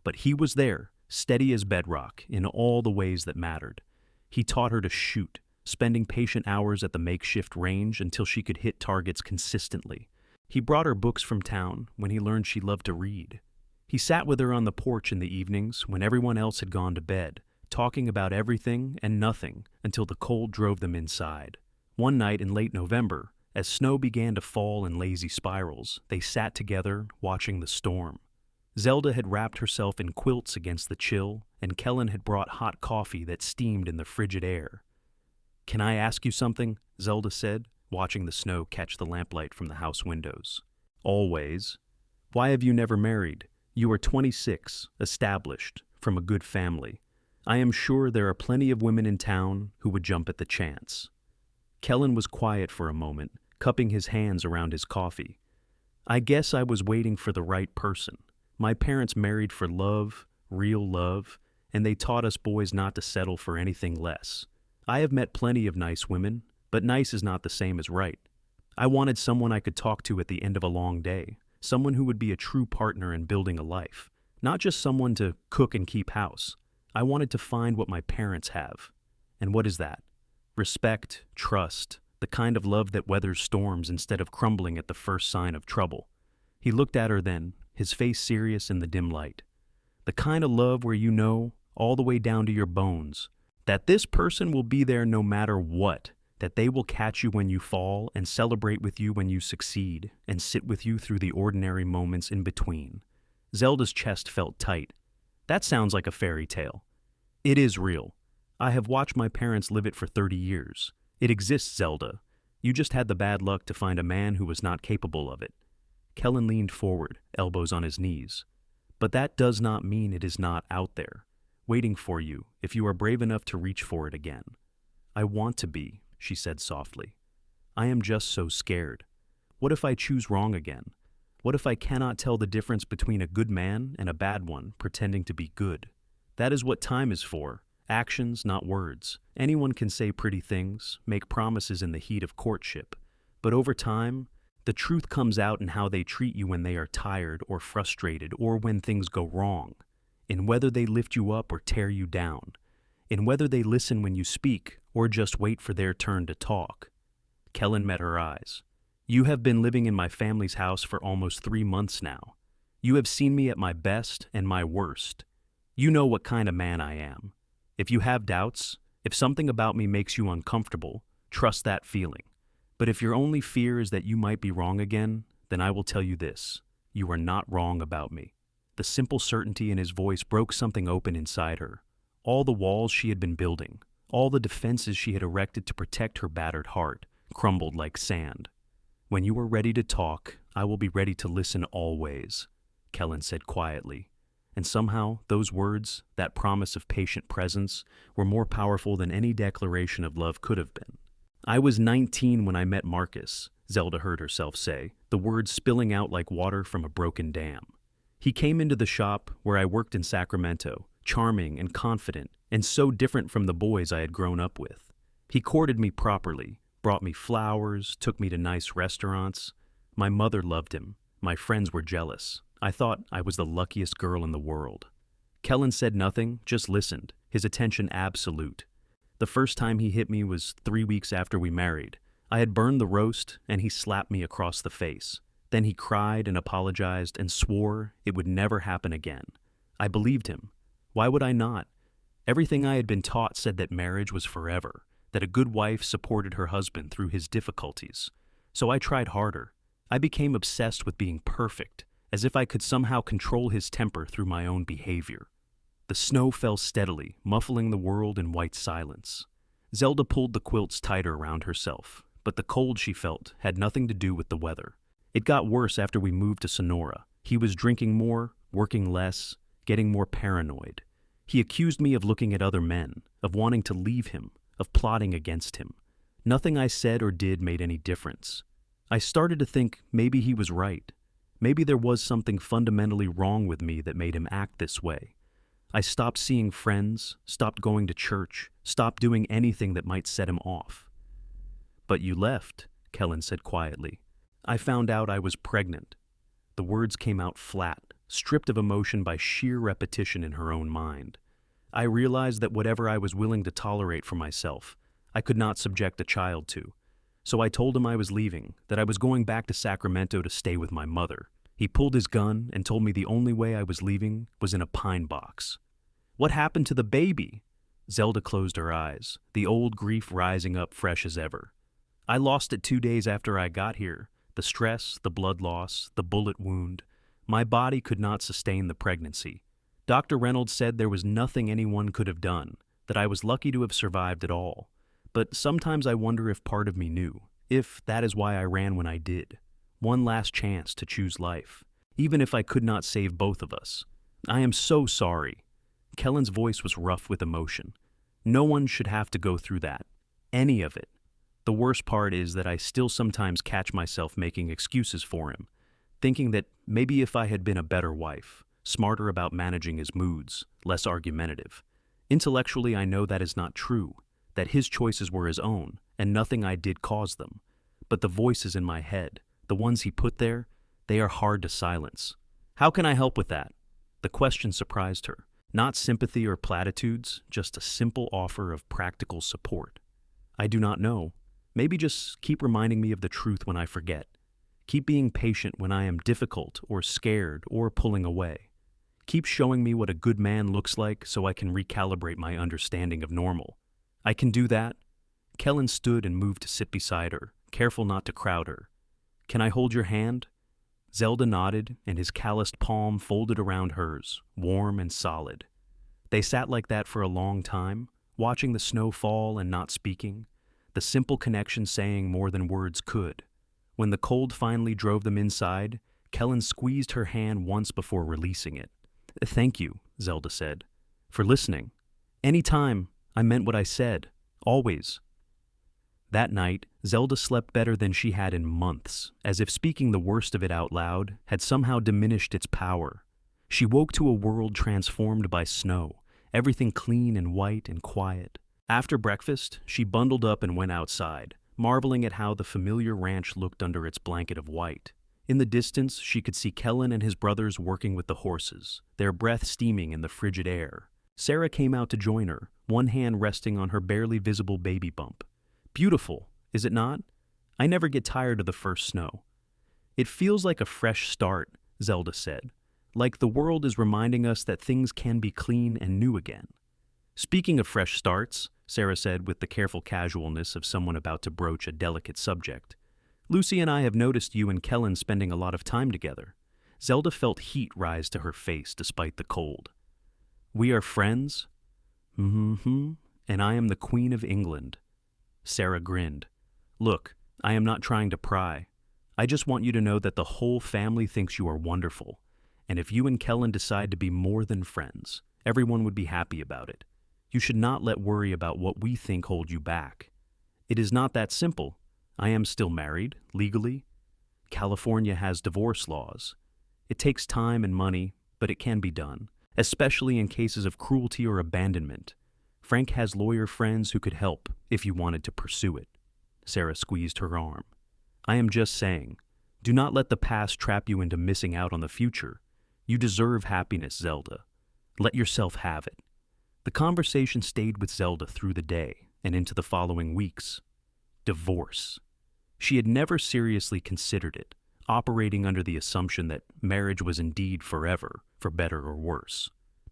But he was there, steady as bedrock, in all the ways that mattered. He taught her to shoot, spending patient hours at the makeshift range until she could hit targets consistently. He brought her books from town when he learned she loved to read. He sat with her on the porch in the evenings when everyone else had gone to bed, talking about everything and nothing until the cold drove them inside. One night in late November, As snow began to fall in lazy spirals, they sat together, watching the storm. Zelda had wrapped herself in quilts against the chill, and Kellan had brought hot coffee that steamed in the frigid air. "Can I ask you something?" Zelda said, watching the snow catch the lamplight from the house windows. "Always. Why have you never married? You are 26, established, from a good family. I am sure there are plenty of women in town who would jump at the chance." Kellan was quiet for a moment, cupping his hands around his coffee. "I guess I was waiting for the right person. My parents married for love, real love, and they taught us boys not to settle for anything less. I have met plenty of nice women, but nice is not the same as right. I wanted someone I could talk to at the end of a long day, someone who would be a true partner in building a life, not just someone to cook and keep house. I wanted to find what my parents have. And what is that? Respect, trust, the kind of love that weathers storms instead of crumbling at the first sign of trouble." He looked at her then, his face serious in the dim light. "The kind of love where you know, all the way down to your bones, that this person will be there no matter what, that they will catch you when you fall and celebrate with you when you succeed, and sit with you through the ordinary moments in between." Zelda's chest felt tight. "That sounds like a fairy tale." "It is real. I have watched my parents live it for 30 years. It exists, Zelda. You just had the bad luck to find a man who was not capable of it." Kellan leaned forward, elbows on his knees. "But that does not mean it is not out there, waiting for you if you are brave enough to reach for it again." "I want to be," she said softly. "I am just so scared. What if I choose wrong again? What if I cannot tell the difference between a good man and a bad one pretending to be good? That is what time is for. Actions, not words. Anyone can say pretty things, make promises in the heat of courtship. But over time, the truth comes out in how they treat you when they are tired or frustrated or when things go wrong, in whether they lift you up or tear you down, in whether they listen when you speak or just wait for their turn to talk." Kellan met her eyes. "You have been living in my family's house for almost 3 months now. You have seen me at my best and my worst. You know what kind of man I am. If you have doubts, if something about me makes you uncomfortable, trust that feeling. But if your only fear is that you might be wrong again, then I will tell you this: you are not wrong about me." The simple certainty in his voice broke something open inside her. All the walls she had been building, all the defenses she had erected to protect her battered heart, crumbled like sand. "When you are ready to talk, I will be ready to listen always," Kellan said quietly. And somehow, those words, that promise of patient presence, were more powerful than any declaration of love could have been. "I was 19 when I met Marcus," Zelda heard herself say, the words spilling out like water from a broken dam. "He came into the shop where I worked in Sacramento, charming and confident, and so different from the boys I had grown up with. He courted me properly, brought me flowers, took me to nice restaurants. My mother loved him. My friends were jealous. I thought I was the luckiest girl in the world." Kellan said nothing, just listened, his attention absolute. "The first time he hit me was 3 weeks after we married. I had burned the roast, and he slapped me across the face. Then he cried and apologized and swore it would never happen again. I believed him. Why would I not? Everything I had been taught said that marriage was forever, that a good wife supported her husband through his difficulties. So I tried harder. I became obsessed with being perfect, as if I could somehow control his temper through my own behavior." The snow fell steadily, muffling the world in white silence. Zelda pulled the quilts tighter around herself, but the cold she felt had nothing to do with the weather. "It got worse after we moved to Sonora. He was drinking more, working less, getting more paranoid. He accused me of looking at other men, of wanting to leave him, of plotting against him. Nothing I said or did made any difference. I started to think maybe he was right. Maybe there was something fundamentally wrong with me that made him act this way. I stopped seeing friends, stopped going to church, stopped doing anything that might set him off." "But you left," Kellan said quietly. "I found out I was pregnant." The words came out flat, stripped of emotion by sheer repetition in her own mind. "I realized that whatever I was willing to tolerate for myself, I could not subject a child to. So I told him I was leaving, that I was going back to Sacramento to stay with my mother. He pulled his gun and told me the only way I was leaving was in a pine box." "What happened to the baby?" Zelda closed her eyes, the old grief rising up fresh as ever. I lost it 2 days after I got here. The stress, the blood loss, the bullet wound. My body could not sustain the pregnancy. Dr. Reynolds said there was nothing anyone could have done, that I was lucky to have survived at all. But sometimes I wonder if part of me knew, if that is why I ran when I did. One last chance to choose life, even if I could not save both of us. I am so sorry. Kellan's voice was rough with emotion. No one should have to go through that. Any of it. The worst part is that I still sometimes catch myself making excuses for him, thinking that maybe if I had been a better wife, smarter about managing his moods, less argumentative. Intellectually, I know that is not true, that his choices were his own, and nothing I did caused them. But the voices in my head, the ones he put there, they are hard to silence. How can I help with that? The question surprised her. Not sympathy or platitudes, just a simple offer of practical support. I do not know. Maybe just keep reminding me of the truth when I forget. Keep being patient when I am difficult or scared or pulling away. Keep showing me what a good man looks like so I can recalibrate my understanding of normal. I can do that. Kellan stood and moved to sit beside her, careful not to crowd her. Can I hold your hand? Zelda nodded, and his calloused palm folded around hers, warm and solid. They sat like that for a long time, watching the snow fall and not speaking, the simple connection saying more than words could. When the cold finally drove them inside, Kellan squeezed her hand once before releasing it. Thank you, Zelda said, for listening. Any time, I meant what I said, always. That night, Zelda slept better than she had in months, as if speaking the worst of it out loud had somehow diminished its power. She woke to a world transformed by snow, everything clean and white and quiet. After breakfast, she bundled up and went outside, marveling at how the familiar ranch looked under its blanket of white. In the distance, she could see Kellan and his brothers working with the horses, their breath steaming in the frigid air. Sarah came out to join her, one hand resting on her barely visible baby bump. Beautiful, is it not? I never get tired of the first snow. It feels like a fresh start, Zelda said, like the world is reminding us that things can be clean and new again. Speaking of fresh starts, Sarah said with the careful casualness of someone about to broach a delicate subject, Lucy and I have noticed you and Kellan spending a lot of time together. Zelda felt heat rise to her face despite the cold. We are friends? Mm-hmm, and I am the Queen of England. Sarah grinned. Look, I am not trying to pry. I just want you to know that the whole family thinks you are wonderful. And if you and Kellan decide to be more than friends, everyone would be happy about it. You should not let worry about what we think hold you back. It is not that simple. I am still married, legally. California has divorce laws. It takes time and money, but it can be done, especially in cases of cruelty or abandonment. Frank has lawyer friends who could help if you wanted to pursue it. Sarah squeezed her arm. I am just saying, do not let the past trap you into missing out on the future. You deserve happiness, Zelda. Let yourself have it. The conversation stayed with Zelda through the day and into the following weeks. Divorce. She had never seriously considered it, operating under the assumption that marriage was indeed forever, for better or worse.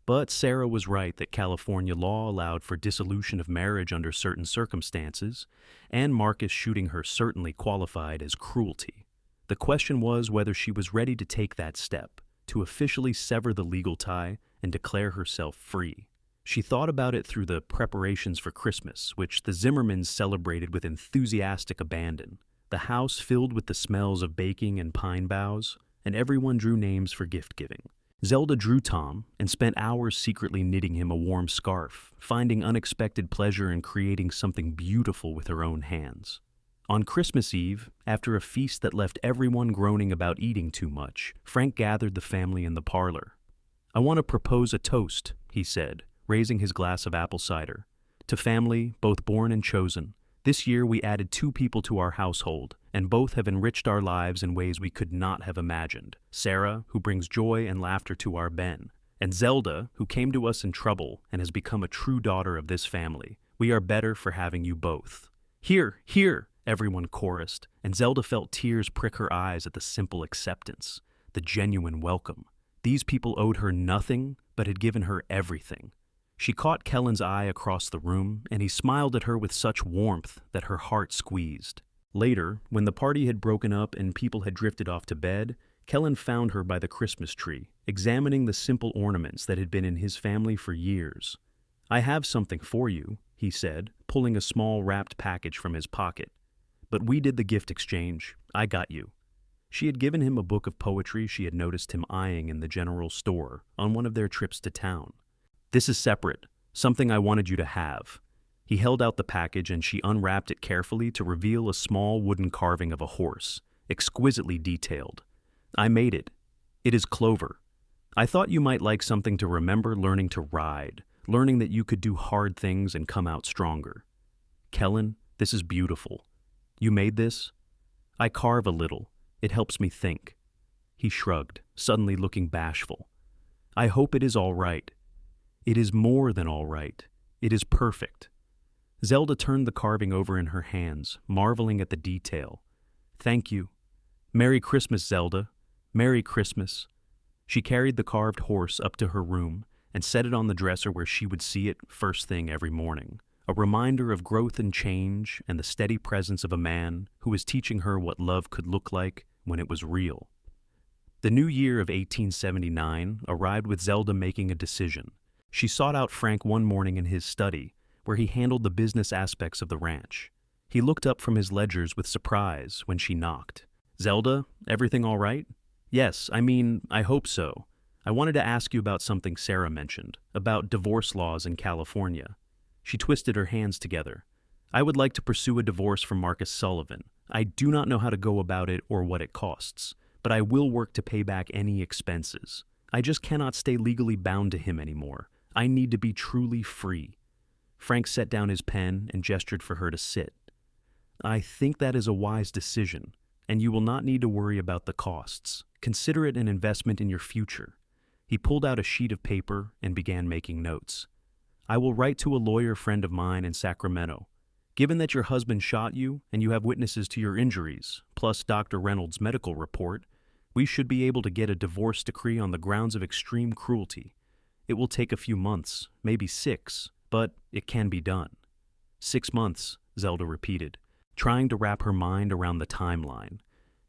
But Sarah was right that California law allowed for dissolution of marriage under certain circumstances, and Marcus shooting her certainly qualified as cruelty. The question was whether she was ready to take that step, to officially sever the legal tie and declare herself free. She thought about it through the preparations for Christmas, which the Zimmermans celebrated with enthusiastic abandon. The house filled with the smells of baking and pine boughs, and everyone drew names for gift-giving. Zelda drew Tom and spent hours secretly knitting him a warm scarf, finding unexpected pleasure in creating something beautiful with her own hands. On Christmas Eve, after a feast that left everyone groaning about eating too much, Frank gathered the family in the parlor. I want to propose a toast, he said, raising his glass of apple cider. To family, both born and chosen. This year we added 2 people to our household, and both have enriched our lives in ways we could not have imagined. Sarah, who brings joy and laughter to our Ben, and Zelda, who came to us in trouble and has become a true daughter of this family. We are better for having you both. Here, here, everyone chorused, and Zelda felt tears prick her eyes at the simple acceptance, the genuine welcome. These people owed her nothing, but had given her everything. She caught Kellan's eye across the room, and he smiled at her with such warmth that her heart squeezed. Later, when the party had broken up and people had drifted off to bed, Kellan found her by the Christmas tree, examining the simple ornaments that had been in his family for years. "I have something for you," he said, pulling a small wrapped package from his pocket. "But we did the gift exchange. I got you." She had given him a book of poetry she had noticed him eyeing in the general store on one of their trips to town. "This is separate, something I wanted you to have." He held out the package and she unwrapped it carefully to reveal a small wooden carving of a horse, exquisitely detailed. "I made it. It is Clover. I thought you might like something to remember learning to ride, learning that you could do hard things and come out stronger." "Kellan, this is beautiful. You made this?" "I carve a little. It helps me think." He shrugged, suddenly looking bashful. "I hope it is all right." "It is more than all right. It is perfect." Zelda turned the carving over in her hands, marveling at the detail. "Thank you. Merry Christmas, Zelda. Merry Christmas." She carried the carved horse up to her room and set it on the dresser where she would see it first thing every morning, a reminder of growth and change and the steady presence of a man who was teaching her what love could look like when it was real. The new year of 1879 arrived with Zelda making a decision. She sought out Frank one morning in his study, where he handled the business aspects of the ranch. He looked up from his ledgers with surprise when she knocked. "Zelda, everything all right?" "Yes, I hope so. I wanted to ask you about something Sarah mentioned, about divorce laws in California." She twisted her hands together. "I would like to pursue a divorce from Marcus Sullivan. I do not know how to go about it or what it costs, but I will work to pay back any expenses. I just cannot stay legally bound to him anymore. I need to be truly free." Frank set down his pen and gestured for her to sit. "I think that is a wise decision, and you will not need to worry about the costs. Consider it an investment in your future." He pulled out a sheet of paper and began making notes. "I will write to a lawyer friend of mine in Sacramento. Given that your husband shot you and you have witnesses to your injuries, plus Dr. Reynolds' medical report, we should be able to get a divorce decree on the grounds of extreme cruelty. It will take a few months, maybe 6, but it can be done." 6 months, Zelda repeated, trying to wrap her mind around the timeline.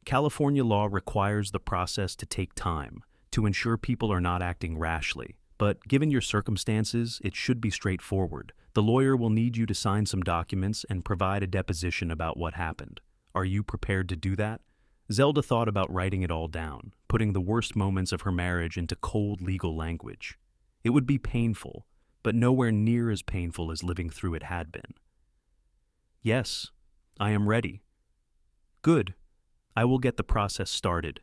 California law requires the process to take time, to ensure people are not acting rashly. But given your circumstances, it should be straightforward. The lawyer will need you to sign some documents and provide a deposition about what happened. Are you prepared to do that? Zelda thought about writing it all down, putting the worst moments of her marriage into cold legal language. It would be painful, but nowhere near as painful as living through it had been. "Yes, I am ready." "Good. I will get the process started."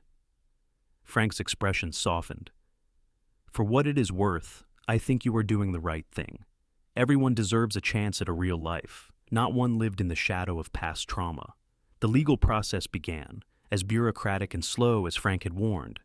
Frank's expression softened. "For what it is worth, I think you are doing the right thing. Everyone deserves a chance at a real life, not one lived in the shadow of past trauma." The legal process began, as bureaucratic and slow as Frank had warned.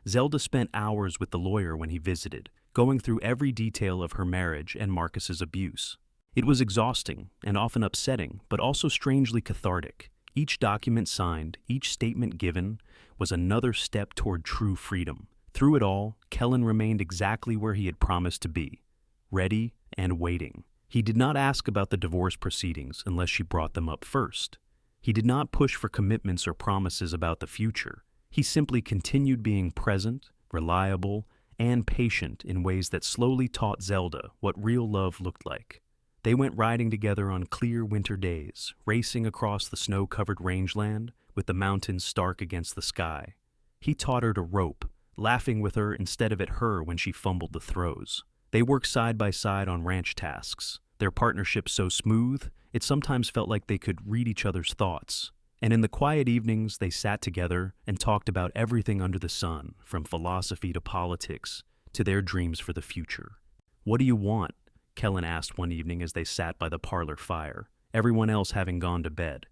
Zelda spent hours with the lawyer when he visited, going through every detail of her marriage and Marcus's abuse. It was exhausting and often upsetting, but also strangely cathartic. Each document signed, each statement given, was another step toward true freedom. Through it all, Kellan remained exactly where he had promised to be, ready and waiting. He did not ask about the divorce proceedings unless she brought them up first. He did not push for commitments or promises about the future. He simply continued being present, reliable, and patient in ways that slowly taught Zelda what real love looked like. They went riding together on clear winter days, racing across the snow-covered rangeland with the mountains stark against the sky. He taught her to rope, laughing with her instead of at her when she fumbled the throws. They worked side by side on ranch tasks, their partnership so smooth it sometimes felt like they could read each other's thoughts. And in the quiet evenings, they sat together and talked about everything under the sun, from philosophy to politics, to their dreams for the future. "What do you want?" Kellan asked one evening as they sat by the parlor fire, everyone else having gone to bed.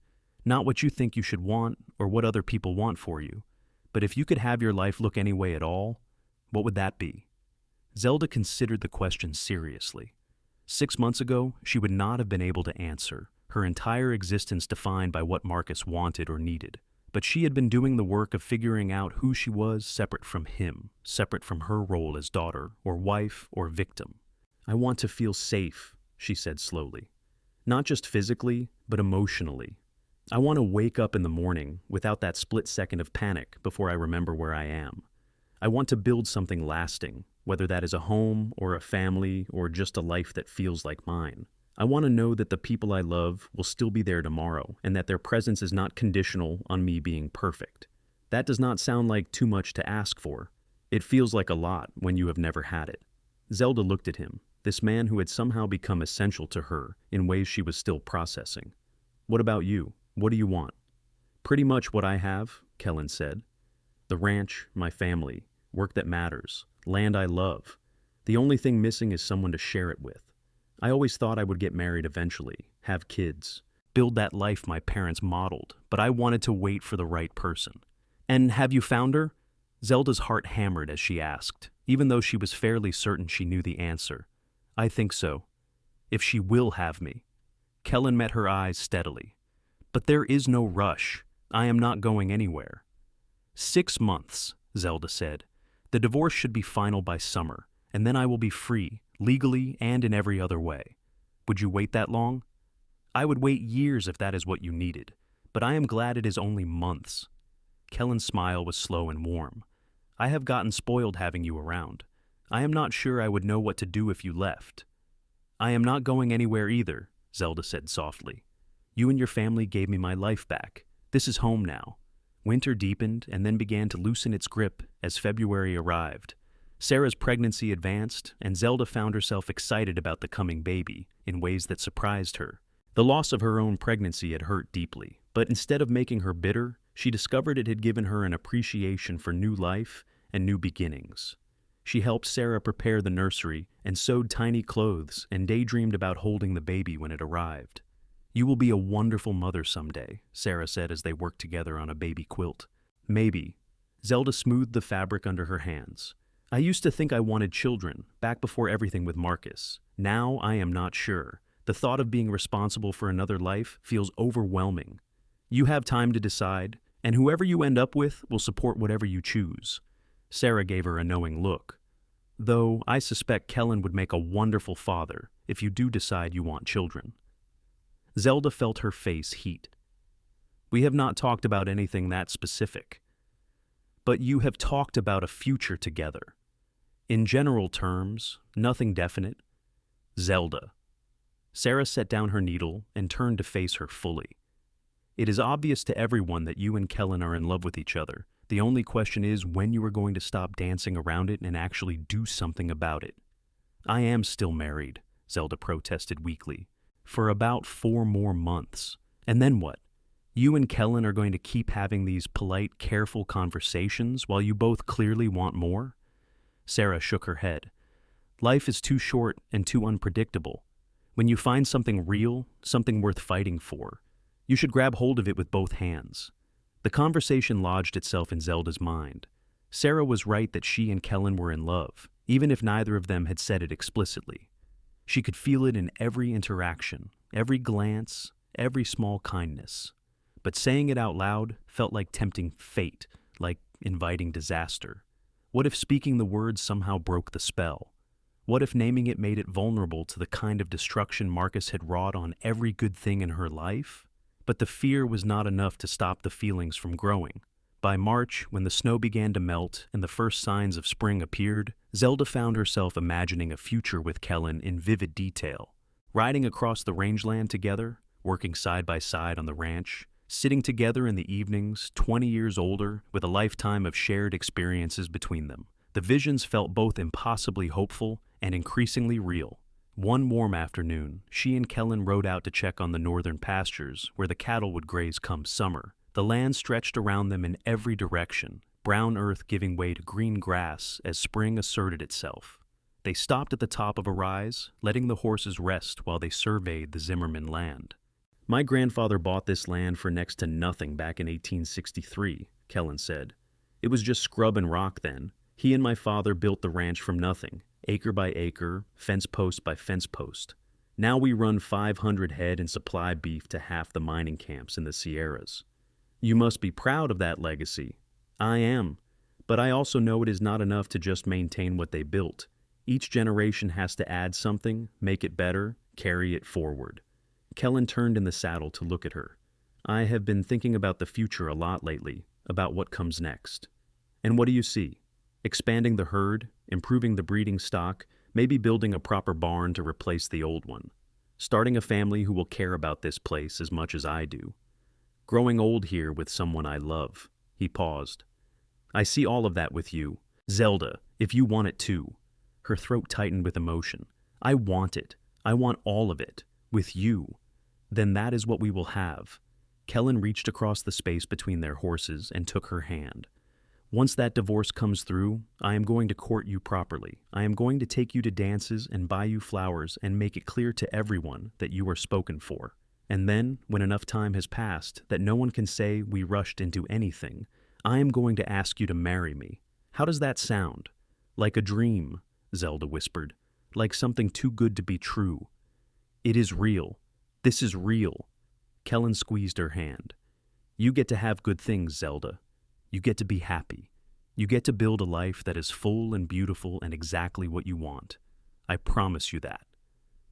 "Not what you think you should want or what other people want for you, but if you could have your life look any way at all, what would that be?" Zelda considered the question seriously. 6 months ago, she would not have been able to answer, her entire existence defined by what Marcus wanted or needed. But she had been doing the work of figuring out who she was separate from him, separate from her role as daughter or wife or victim. "I want to feel safe," she said slowly. "Not just physically, but emotionally. I want to wake up in the morning without that split second of panic before I remember where I am. I want to build something lasting, whether that is a home or a family or just a life that feels like mine. I want to know that the people I love will still be there tomorrow and that their presence is not conditional on me being perfect. That does not sound like too much to ask for. It feels like a lot when you have never had it. Zelda looked at him, this man who had somehow become essential to her in ways she was still processing. What about you? What do you want? Pretty much what I have, Kellan said. The ranch, my family, work that matters, land I love. The only thing missing is someone to share it with. I always thought I would get married eventually, have kids, build that life my parents modeled, but I wanted to wait for the right person. And have you found her? Zelda's heart hammered as she asked, even though she was fairly certain she knew the answer. I think so. If she will have me. Kellan met her eyes steadily. But there is no rush. I am not going anywhere. 6 months, Zelda said. The divorce should be final by summer, and then I will be free, legally and in every other way. Would you wait that long? I would wait years if that is what you needed, but I am glad it is only months. Kellan's smile was slow and warm. I have gotten spoiled having you around. I am not sure I would know what to do if you left. I am not going anywhere either, Zelda said softly. You and your family gave me my life back. This is home now. Winter deepened and then began to loosen its grip as February arrived. Sarah's pregnancy advanced, and Zelda found herself excited about the coming baby in ways that surprised her. The loss of her own pregnancy had hurt deeply, but instead of making her bitter, she discovered it had given her an appreciation for new life and new beginnings. She helped Sarah prepare the nursery and sewed tiny clothes and daydreamed about holding the baby when it arrived. You will be a wonderful mother someday, Sarah said as they worked together on a baby quilt. Maybe. Zelda smoothed the fabric under her hands. I used to think I wanted children, back before everything with Marcus. Now I am not sure. The thought of being responsible for another life feels overwhelming. You have time to decide, and whoever you end up with will support whatever you choose. Sarah gave her a knowing look. Though I suspect Kellan would make a wonderful father if you do decide you want children. Zelda felt her face heat. We have not talked about anything that specific. But you have talked about a future together. In general terms, nothing definite. Zelda. Sarah set down her needle and turned to face her fully. It is obvious to everyone that you and Kellan are in love with each other. The only question is when you are going to stop dancing around it and actually do something about it. I am still married, Zelda protested weakly. For about 4 more months. And then what? You and Kellan are going to keep having these polite, careful conversations while you both clearly want more? Sarah shook her head. Life is too short and too unpredictable. When you find something real, something worth fighting for, you should grab hold of it with both hands. The conversation lodged itself in Zelda's mind. Sarah was right that she and Kellan were in love, even if neither of them had said it explicitly. She could feel it in every interaction, every glance, every small kindness. But saying it out loud felt like tempting fate, like inviting disaster. What if speaking the words somehow broke the spell? What if naming it made it vulnerable to the kind of destruction Marcus had wrought on every good thing in her life? But the fear was not enough to stop the feelings from growing. By March, when the snow began to melt and the first signs of spring appeared, Zelda found herself imagining a future with Kellan in vivid detail. Riding across the rangeland together, working side by side on the ranch, sitting together in the evenings, 20 years older, with a lifetime of shared experiences between them. The visions felt both impossibly hopeful and increasingly real. One warm afternoon, she and Kellan rode out to check on the northern pastures where the cattle would graze come summer. The land stretched around them in every direction, brown earth giving way to green grass as spring asserted itself. They stopped at the top of a rise, letting the horses rest while they surveyed the Zimmerman land. My grandfather bought this land for next to nothing back in 1863, Kellan said. It was just scrub and rock then. He and my father built the ranch from nothing, acre by acre, fence post by fence post. Now we run 500 head and supply beef to half the mining camps in the Sierras. You must be proud of that legacy. I am. But I also know it is not enough to just maintain what they built. Each generation has to add something, make it better, carry it forward. Kellan turned in the saddle to look at her. I have been thinking about the future a lot lately, about what comes next. And what do you see? Expanding the herd, improving the breeding stock, maybe building a proper barn to replace the old one. Starting a family who will care about this place as much as I do. Growing old here with someone I love. He paused. I see all of that with you. Zelda, if you want it too. Her throat tightened with emotion. I want it. I want all of it. With you. Then that is what we will have. Kellan reached across the space between their horses and took her hand. Once that divorce comes through, I am going to court you properly. I am going to take you to dances and buy you flowers and make it clear to everyone that you are spoken for. And then, when enough time has passed that no one can say we rushed into anything, I am going to ask you to marry me. How does that sound? Like a dream, Zelda whispered. Like something too good to be true. It is real. This is real. Kellan squeezed her hand. You get to have good things, Zelda. You get to be happy. You get to build a life that is full and beautiful and exactly what you want. I promise you that.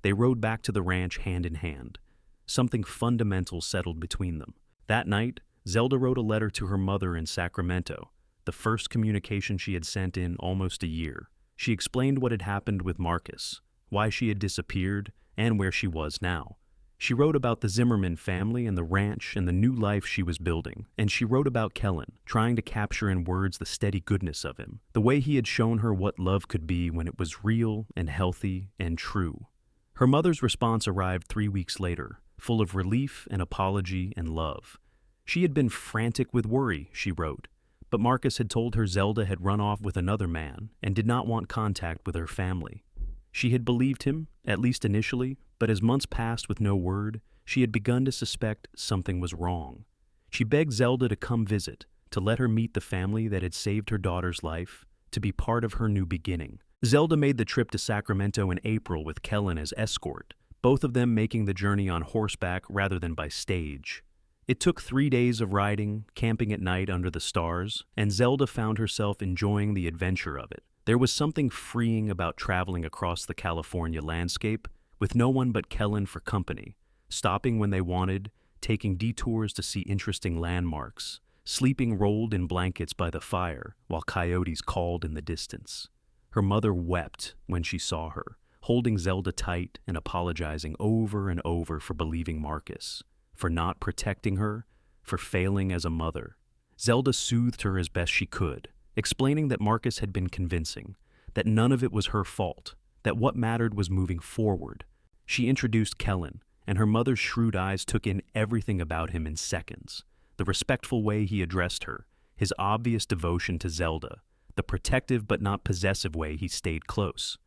They rode back to the ranch hand in hand. Something fundamental settled between them. That night, Zelda wrote a letter to her mother in Sacramento, the first communication she had sent in almost a year. She explained what had happened with Marcus, why she had disappeared, and where she was now. She wrote about the Zimmerman family and the ranch and the new life she was building, and she wrote about Kellan, trying to capture in words the steady goodness of him, the way he had shown her what love could be when it was real and healthy and true. Her mother's response arrived 3 weeks later, full of relief and apology and love. She had been frantic with worry, she wrote, but Marcus had told her Zelda had run off with another man and did not want contact with her family. She had believed him, at least initially, but as months passed with no word, she had begun to suspect something was wrong. She begged Zelda to come visit, to let her meet the family that had saved her daughter's life, to be part of her new beginning. Zelda made the trip to Sacramento in April with Kellan as escort, both of them making the journey on horseback rather than by stage. It took 3 days of riding, camping at night under the stars, and Zelda found herself enjoying the adventure of it. There was something freeing about traveling across the California landscape, with no one but Kellan for company, stopping when they wanted, taking detours to see interesting landmarks, sleeping rolled in blankets by the fire while coyotes called in the distance. Her mother wept when she saw her, holding Zelda tight and apologizing over and over for believing Marcus, for not protecting her, for failing as a mother. Zelda soothed her as best she could, explaining that Marcus had been convincing, that none of it was her fault, that what mattered was moving forward. She introduced Kellan, and her mother's shrewd eyes took in everything about him in seconds. The respectful way he addressed her, his obvious devotion to Zelda, the protective but not possessive way he stayed close.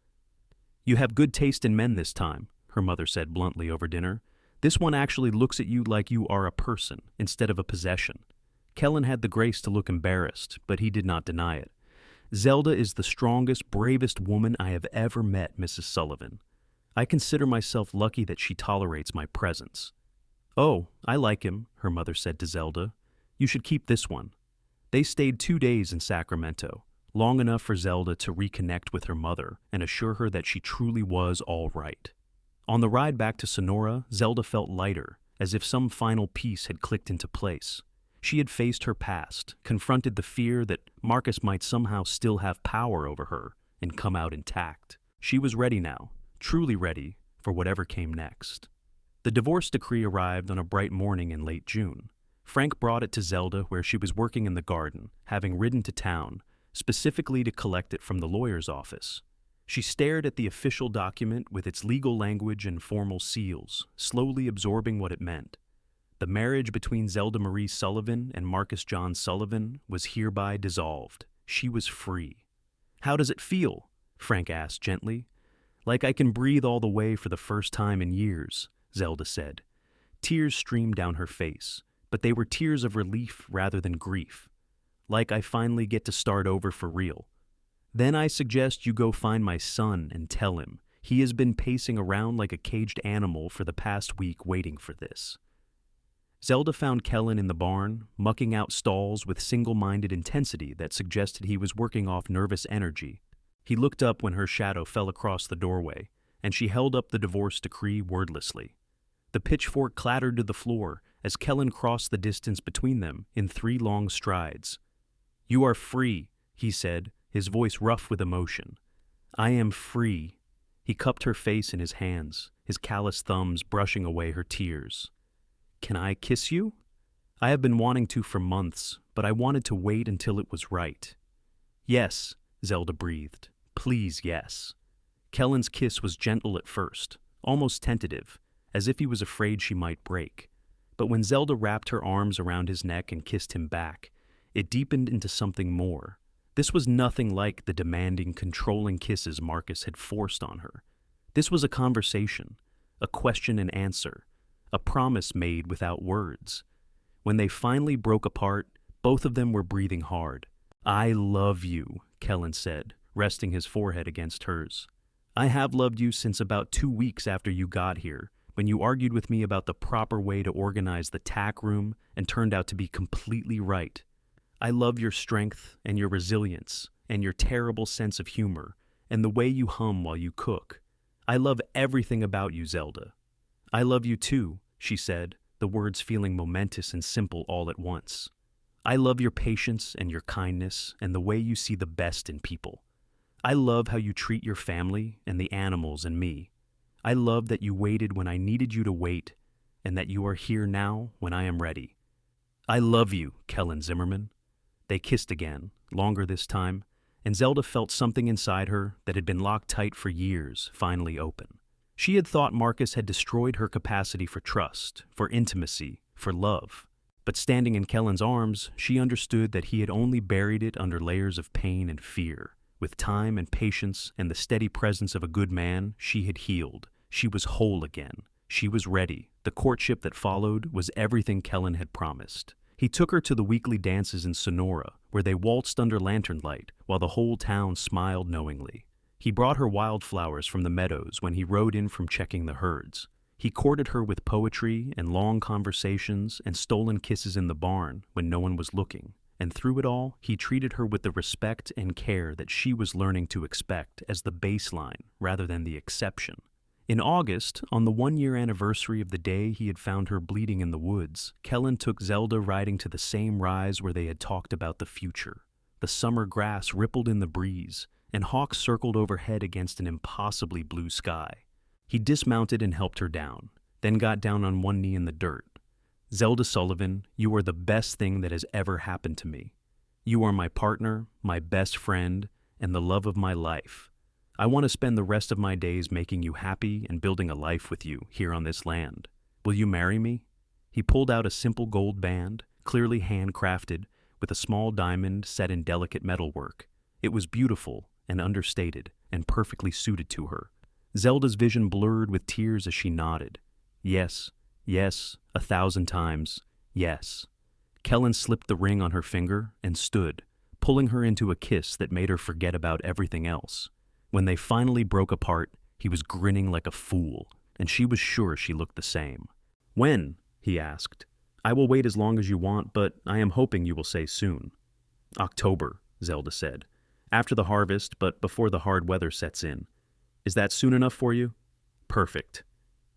You have good taste in men this time, her mother said bluntly over dinner. This one actually looks at you like you are a person instead of a possession. Kellan had the grace to look embarrassed, but he did not deny it. Zelda is the strongest, bravest woman I have ever met, Mrs. Sullivan. I consider myself lucky that she tolerates my presence. Oh, I like him, her mother said to Zelda. You should keep this one. They stayed 2 days in Sacramento, long enough for Zelda to reconnect with her mother and assure her that she truly was all right. On the ride back to Sonora, Zelda felt lighter, as if some final piece had clicked into place. She had faced her past, confronted the fear that Marcus might somehow still have power over her and come out intact. She was ready now, truly ready for whatever came next. The divorce decree arrived on a bright morning in late June. Frank brought it to Zelda where she was working in the garden, having ridden to town, specifically to collect it from the lawyer's office. She stared at the official document with its legal language and formal seals, slowly absorbing what it meant. The marriage between Zelda Marie Sullivan and Marcus John Sullivan was hereby dissolved. She was free. How does it feel? Frank asked gently. Like I can breathe all the way for the first time in years, Zelda said. Tears streamed down her face, but they were tears of relief rather than grief. Like I finally get to start over for real. Then I suggest you go find my son and tell him. He has been pacing around like a caged animal for the past week waiting for this. Zelda found Kellan in the barn, mucking out stalls with single-minded intensity that suggested he was working off nervous energy. He looked up when her shadow fell across the doorway, and she held up the divorce decree wordlessly. The pitchfork clattered to the floor, as Kellan crossed the distance between them in 3 long strides. "You are free," he said, his voice rough with emotion. "I am free." He cupped her face in his hands, his callous thumbs brushing away her tears. "Can I kiss you?" "I have been wanting to for months, but I wanted to wait until it was right." "Yes," Zelda breathed. "Please, yes." Kellan's kiss was gentle at first, almost tentative, as if he was afraid she might break. But when Zelda wrapped her arms around his neck and kissed him back, it deepened into something more. This was nothing like the demanding, controlling kisses Marcus had forced on her. This was a conversation, a question and answer, a promise made without words. When they finally broke apart, both of them were breathing hard. "I love you," Kellan said, resting his forehead against hers. "I have loved you since about 2 weeks after you got here, when you argued with me about the proper way to organize the tack room and turned out to be completely right. I love your strength and your resilience and your terrible sense of humor and the way you hum while you cook. I love everything about you, Zelda." "I love you too," she said, the words feeling momentous and simple all at once. "I love your patience and your kindness and the way you see the best in people. I love how you treat your family and the animals and me. I love that you waited when I needed you to wait and that you are here now when I am ready. I love you, Kellan Zimmerman." They kissed again, longer this time, and Zelda felt something inside her that had been locked tight for years finally open. She had thought Marcus had destroyed her capacity for trust, for intimacy, for love. But standing in Kellan's arms, she understood that he had only buried it under layers of pain and fear. With time and patience and the steady presence of a good man, she had healed. She was whole again. She was ready. The courtship that followed was everything Kellan had promised. He took her to the weekly dances in Sonora, where they waltzed under lantern light, while the whole town smiled knowingly. He brought her wildflowers from the meadows when he rode in from checking the herds. He courted her with poetry and long conversations and stolen kisses in the barn when no one was looking. And through it all, he treated her with the respect and care that she was learning to expect as the baseline rather than the exception. In August, on the 1-year anniversary of the day he had found her bleeding in the woods, Kellan took Zelda riding to the same rise where they had talked about the future. The summer grass rippled in the breeze, and hawks circled overhead against an impossibly blue sky. He dismounted and helped her down, then got down on one knee in the dirt. "Zelda Sullivan, you are the best thing that has ever happened to me. You are my partner, my best friend, and the love of my life. I want to spend the rest of my days making you happy and building a life with you here on this land. Will you marry me?" He pulled out a simple gold band, clearly handcrafted, with a small diamond set in delicate metalwork. It was beautiful and understated and perfectly suited to her. Zelda's vision blurred with tears as she nodded. Yes, yes, 1,000 times, yes. Kellan slipped the ring on her finger and stood, pulling her into a kiss that made her forget about everything else. When they finally broke apart, he was grinning like a fool, and she was sure she looked the same. "When?" he asked. "I will wait as long as you want, but I am hoping you will say soon." "October," Zelda said. "After the harvest, but before the hard weather sets in. Is that soon enough for you?" "Perfect."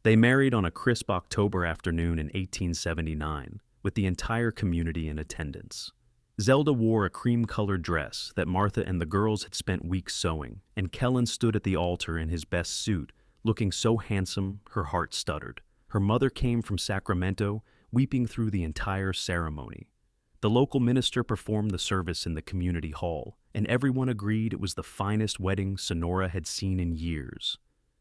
They married on a crisp October afternoon in 1879, with the entire community in attendance. Zelda wore a cream-colored dress that Martha and the girls had spent weeks sewing, and Kellan stood at the altar in his best suit, looking so handsome her heart stuttered. Her mother came from Sacramento, weeping through the entire ceremony. The local minister performed the service in the community hall, and everyone agreed it was the finest wedding Sonora had seen in years.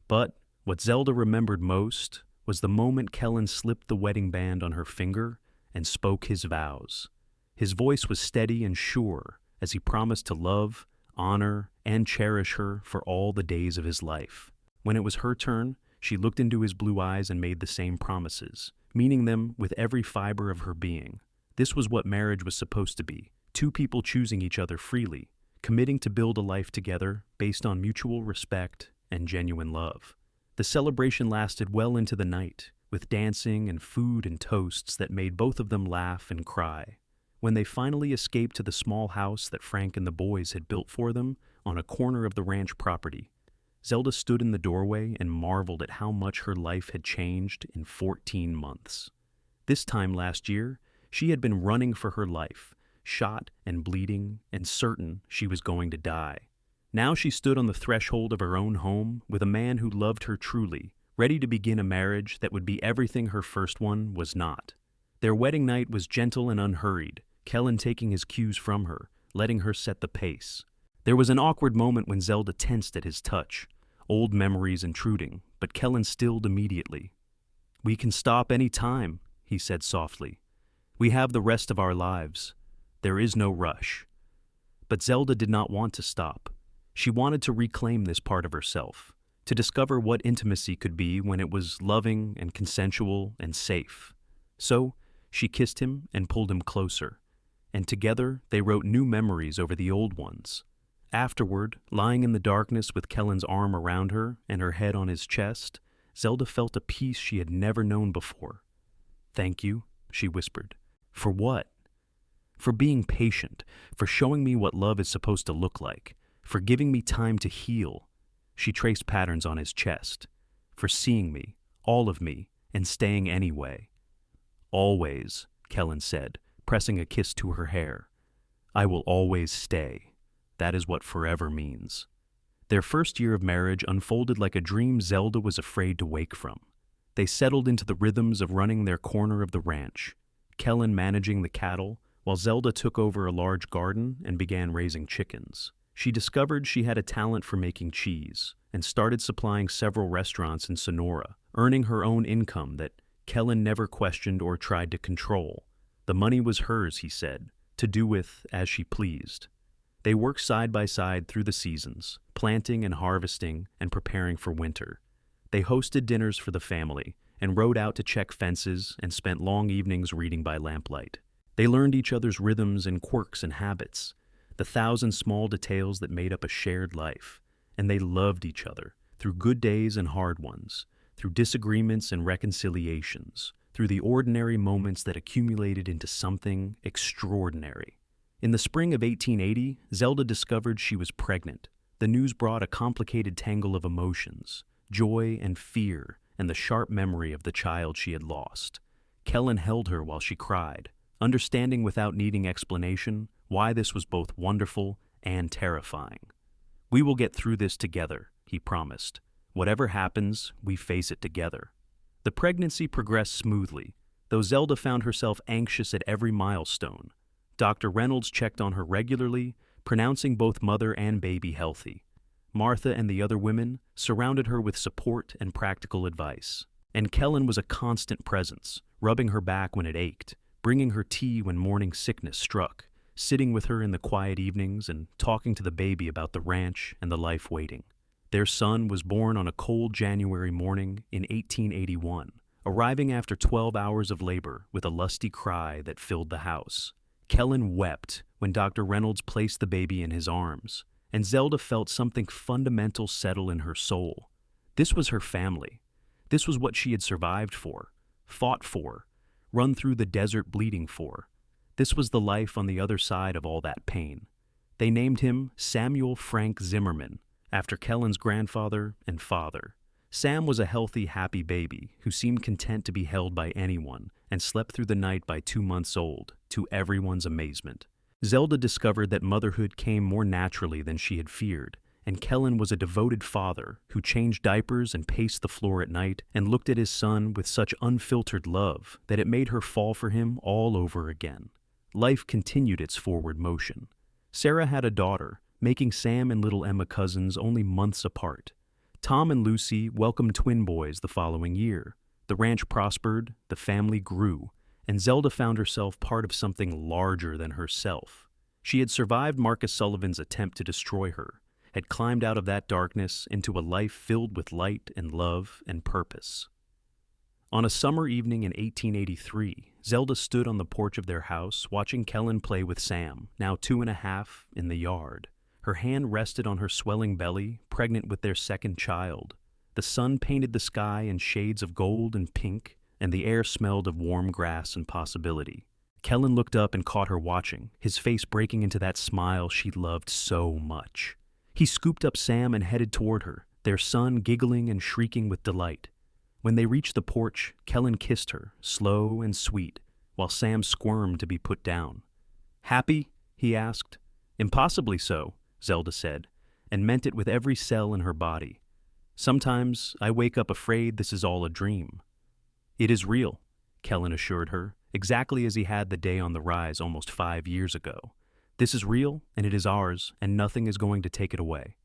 But what Zelda remembered most was the moment Kellan slipped the wedding band on her finger and spoke his vows. His voice was steady and sure as he promised to love, honor, and cherish her for all the days of his life. When it was her turn, she looked into his blue eyes and made the same promises, meaning them with every fiber of her being. This was what marriage was supposed to be, 2 people choosing each other freely, committing to build a life together based on mutual respect and genuine love. The celebration lasted well into the night, with dancing and food and toasts that made both of them laugh and cry. When they finally escaped to the small house that Frank and the boys had built for them on a corner of the ranch property, Zelda stood in the doorway and marveled at how much her life had changed in 14 months. This time last year, she had been running for her life, shot and bleeding and certain she was going to die. Now she stood on the threshold of her own home with a man who loved her truly, ready to begin a marriage that would be everything her first one was not. Their wedding night was gentle and unhurried, Kellan taking his cues from her, letting her set the pace. There was an awkward moment when Zelda tensed at his touch, old memories intruding, but Kellan stilled immediately. "We can stop any time," he said softly. "We have the rest of our lives. There is no rush." But Zelda did not want to stop. She wanted to reclaim this part of herself, to discover what intimacy could be when it was loving and consensual and safe. So, she kissed him and pulled him closer, and together they wrote new memories over the old ones. Afterward, lying in the darkness with Kellan's arm around her and her head on his chest, Zelda felt a peace she had never known before. "Thank you," she whispered. "For what?" "For being patient, for showing me what love is supposed to look like, for giving me time to heal." She traced patterns on his chest. "For seeing me, all of me, and staying anyway." "Always," Kellan said, pressing a kiss to her hair. "I will always stay. That is what forever means." Their first year of marriage unfolded like a dream Zelda was afraid to wake from. They settled into the rhythms of running their corner of the ranch, Kellan managing the cattle, while Zelda took over a large garden and began raising chickens. She discovered she had a talent for making cheese and started supplying several restaurants in Sonora, earning her own income that Kellan never questioned or tried to control. The money was hers, he said, to do with as she pleased. They worked side by side through the seasons, planting and harvesting and preparing for winter. They hosted dinners for the family and rode out to check fences and spent long evenings reading by lamplight. They learned each other's rhythms and quirks and habits, the thousand small details that made up a shared life, and they loved each other through good days and hard ones, through disagreements and reconciliations, through the ordinary moments that accumulated into something extraordinary. In the spring of 1880, Zelda discovered she was pregnant. The news brought a complicated tangle of emotions, joy and fear, and the sharp memory of the child she had lost. Kellan held her while she cried, understanding without needing explanation why this was both wonderful and terrifying. "We will get through this together," he promised. "Whatever happens, we face it together." The pregnancy progressed smoothly, though Zelda found herself anxious at every milestone. Dr. Reynolds checked on her regularly, pronouncing both mother and baby healthy. Martha and the other women surrounded her with support and practical advice. And Kellan was a constant presence, rubbing her back when it ached, bringing her tea when morning sickness struck, sitting with her in the quiet evenings and talking to the baby about the ranch and the life waiting. Their son was born on a cold January morning in 1881, arriving after 12 hours of labor with a lusty cry that filled the house. Kellan wept when Dr. Reynolds placed the baby in his arms, and Zelda felt something fundamental settle in her soul. This was her family. This was what she had survived for, fought for, run through the desert bleeding for. This was the life on the other side of all that pain. They named him Samuel Frank Zimmerman, after Kellan's grandfather and father. Sam was a healthy, happy baby who seemed content to be held by anyone and slept through the night by 2 months old, to everyone's amazement. Zelda discovered that motherhood came more naturally than she had feared, and Kellan was a devoted father who changed diapers and paced the floor at night and looked at his son with such unfiltered love that it made her fall for him all over again. Life continued its forward motion. Sarah had a daughter, making Sam and little Emma cousins only months apart. Tom and Lucy welcomed twin boys the following year. The ranch prospered, the family grew, and Zelda found herself part of something larger than herself. She had survived Marcus Sullivan's attempt to destroy her, had climbed out of that darkness into a life filled with light and love and purpose. On a summer evening in 1883, Zelda stood on the porch of their house watching Kellan play with Sam, now 2.5, in the yard. Her hand rested on her swelling belly, pregnant with their second child. The sun painted the sky in shades of gold and pink, and the air smelled of warm grass and possibility. Kellan looked up and caught her watching, his face breaking into that smile she loved so much. He scooped up Sam and headed toward her, their son giggling and shrieking with delight. When they reached the porch, Kellan kissed her, slow and sweet, while Sam squirmed to be put down. "Happy?" he asked. "Impossibly so," Zelda said, and meant it with every cell in her body. "Sometimes I wake up afraid this is all a dream." "It is real," Kellan assured her, exactly as he had the day on the rise almost 5 years ago. "This is real, and it is ours, and nothing is going to take it away."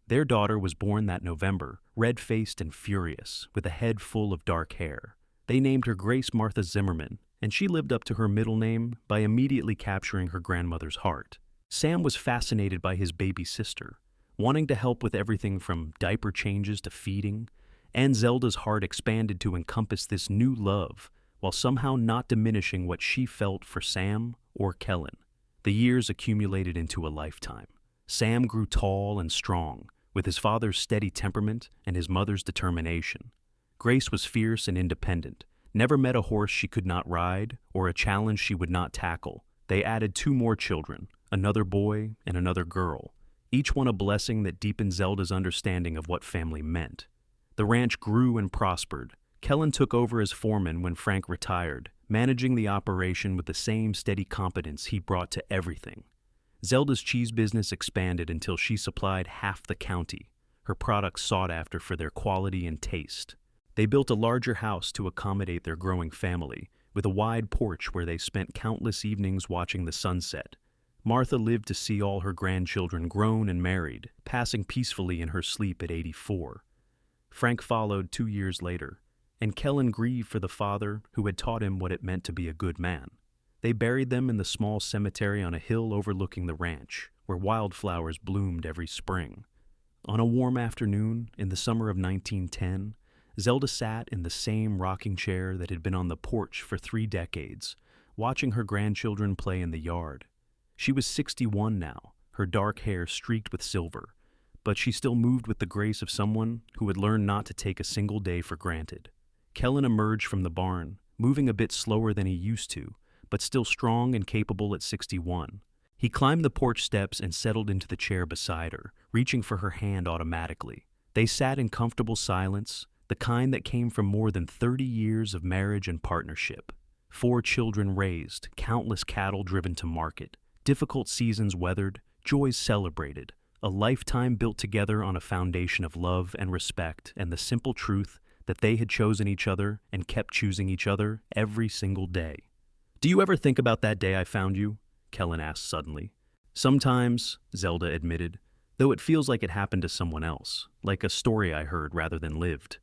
Their daughter was born that November, red-faced and furious, with a head full of dark hair. They named her Grace Martha Zimmerman, and she lived up to her middle name by immediately capturing her grandmother's heart. Sam was fascinated by his baby sister, wanting to help with everything from diaper changes to feeding, and Zelda's heart expanded to encompass this new love, while somehow not diminishing what she felt for Sam or Kellan. The years accumulated into a lifetime. Sam grew tall and strong, with his father's steady temperament and his mother's determination. Grace was fierce and independent, never met a horse she could not ride or a challenge she would not tackle. They added 2 more children, another boy and another girl, each one a blessing that deepened Zelda's understanding of what family meant. The ranch grew and prospered. Kellan took over as foreman when Frank retired, managing the operation with the same steady competence he brought to everything. Zelda's cheese business expanded until she supplied half the county, her products sought after for their quality and taste. They built a larger house to accommodate their growing family, with a wide porch where they spent countless evenings watching the sunset. Martha lived to see all her grandchildren grown and married, passing peacefully in her sleep at 84. Frank followed 2 years later, and Kellan grieved for the father who had taught him what it meant to be a good man. They buried them in the small cemetery on a hill overlooking the ranch, where wildflowers bloomed every spring. On a warm afternoon in the summer of 1910, Zelda sat in the same rocking chair that had been on the porch for 3 decades, watching her grandchildren play in the yard. She was 61 now, her dark hair streaked with silver, but she still moved with the grace of someone who had learned not to take a single day for granted. Kellan emerged from the barn, moving a bit slower than he used to, but still strong and capable at 61. He climbed the porch steps and settled into the chair beside her, reaching for her hand automatically. They sat in comfortable silence, the kind that came from more than 30 years of marriage and partnership. 4 children raised, countless cattle driven to market, difficult seasons weathered, joys celebrated, a lifetime built together on a foundation of love and respect and the simple truth that they had chosen each other and kept choosing each other every single day. "Do you ever think about that day I found you?" Kellan asked suddenly. "Sometimes," Zelda admitted, "though it feels like it happened to someone else, like a story I heard rather than lived.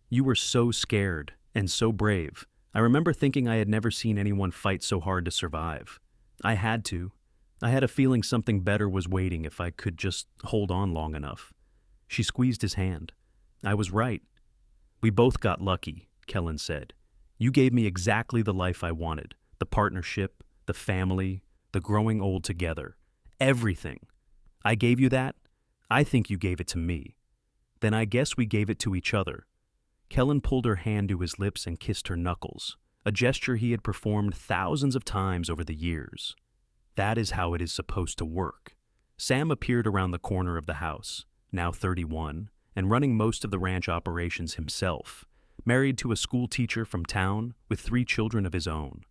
You were so scared and so brave. I remember thinking I had never seen anyone fight so hard to survive. I had to. I had a feeling something better was waiting if I could just hold on long enough." She squeezed his hand. "I was right. We both got lucky," Kellan said. "You gave me exactly the life I wanted. The partnership, the family, the growing old together. Everything. I gave you that. I think you gave it to me. Then I guess we gave it to each other." Kellan pulled her hand to his lips and kissed her knuckles, a gesture he had performed thousands of times over the years. "That is how it is supposed to work." Sam appeared around the corner of the house, now 31, and running most of the ranch operations himself, married to a school teacher from town with 3 children of his own.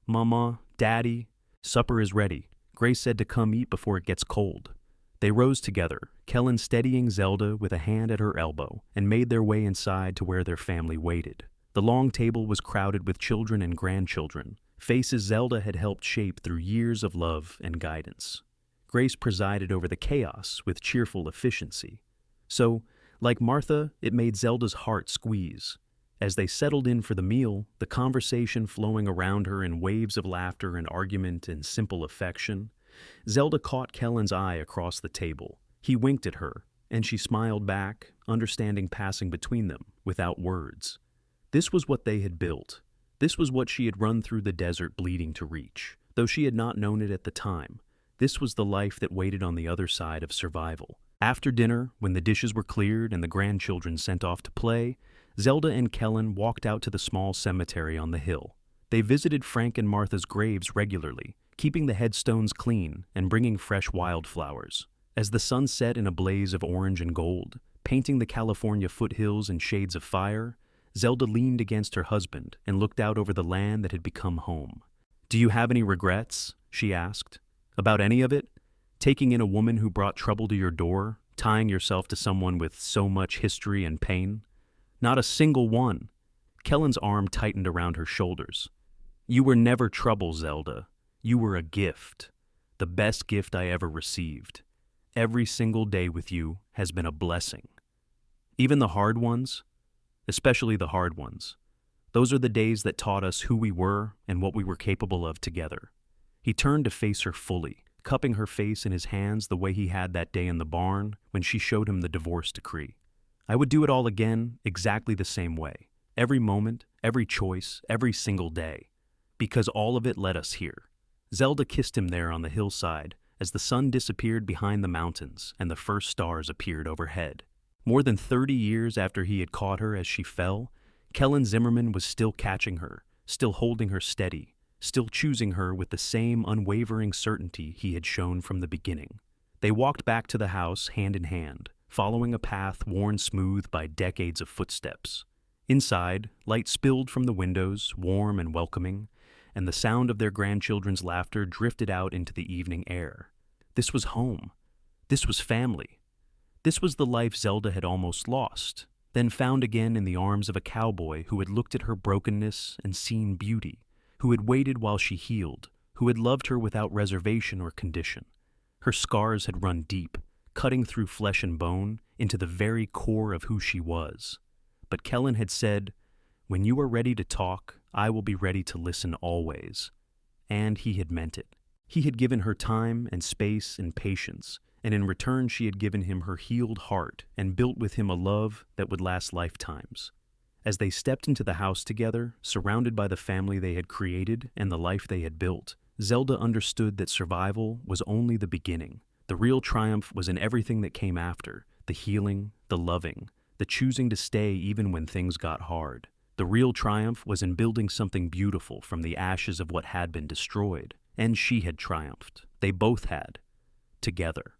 "Mama, Daddy, supper is ready. Grace said to come eat before it gets cold." They rose together, Kellan steadying Zelda with a hand at her elbow, and made their way inside to where their family waited. The long table was crowded with children and grandchildren, faces Zelda had helped shape through years of love and guidance. Grace presided over the chaos with cheerful efficiency. So, like Martha, it made Zelda's heart squeeze. As they settled in for the meal, the conversation flowing around her in waves of laughter and argument and simple affection, Zelda caught Kellan's eye across the table. He winked at her, and she smiled back, understanding passing between them, without words. This was what they had built. This was what she had run through the desert bleeding to reach, though she had not known it at the time. This was the life that waited on the other side of survival. After dinner, when the dishes were cleared and the grandchildren sent off to play, Zelda and Kellan walked out to the small cemetery on the hill. They visited Frank and Martha's graves regularly, keeping the headstones clean and bringing fresh wildflowers. As the sun set in a blaze of orange and gold, painting the California foothills in shades of fire, Zelda leaned against her husband and looked out over the land that had become home. "Do you have any regrets?" she asked. "About any of it? Taking in a woman who brought trouble to your door, tying yourself to someone with so much history and pain?" "Not a single one." Kellan's arm tightened around her shoulders. "You were never trouble, Zelda. You were a gift. The best gift I ever received. Every single day with you has been a blessing. Even the hard ones, especially the hard ones. Those are the days that taught us who we were and what we were capable of together." He turned to face her fully, cupping her face in his hands the way he had that day in the barn when she showed him the divorce decree. "I would do it all again, exactly the same way. Every moment, every choice, every single day. Because all of it led us here." Zelda kissed him there on the hillside as the sun disappeared behind the mountains and the first stars appeared overhead. More than 30 years after he had caught her as she fell, Kellan Zimmerman was still catching her, still holding her steady, still choosing her with the same unwavering certainty he had shown from the beginning. They walked back to the house hand in hand, following a path worn smooth by decades of footsteps. Inside, light spilled from the windows, warm and welcoming, and the sound of their grandchildren's laughter drifted out into the evening air. This was home. This was family. This was the life Zelda had almost lost, then found again in the arms of a cowboy who had looked at her brokenness and seen beauty, who had waited while she healed, who had loved her without reservation or condition. Her scars had run deep, cutting through flesh and bone into the very core of who she was. But Kellan had said, "When you are ready to talk, I will be ready to listen always." And he had meant it. He had given her time and space and patience, and in return she had given him her healed heart and built with him a love that would last lifetimes. As they stepped into the house together, surrounded by the family they had created and the life they had built, Zelda understood that survival was only the beginning. The real triumph was in everything that came after, the healing, the loving, the choosing to stay even when things got hard. The real triumph was in building something beautiful from the ashes of what had been destroyed. And she had triumphed. They both had. Together.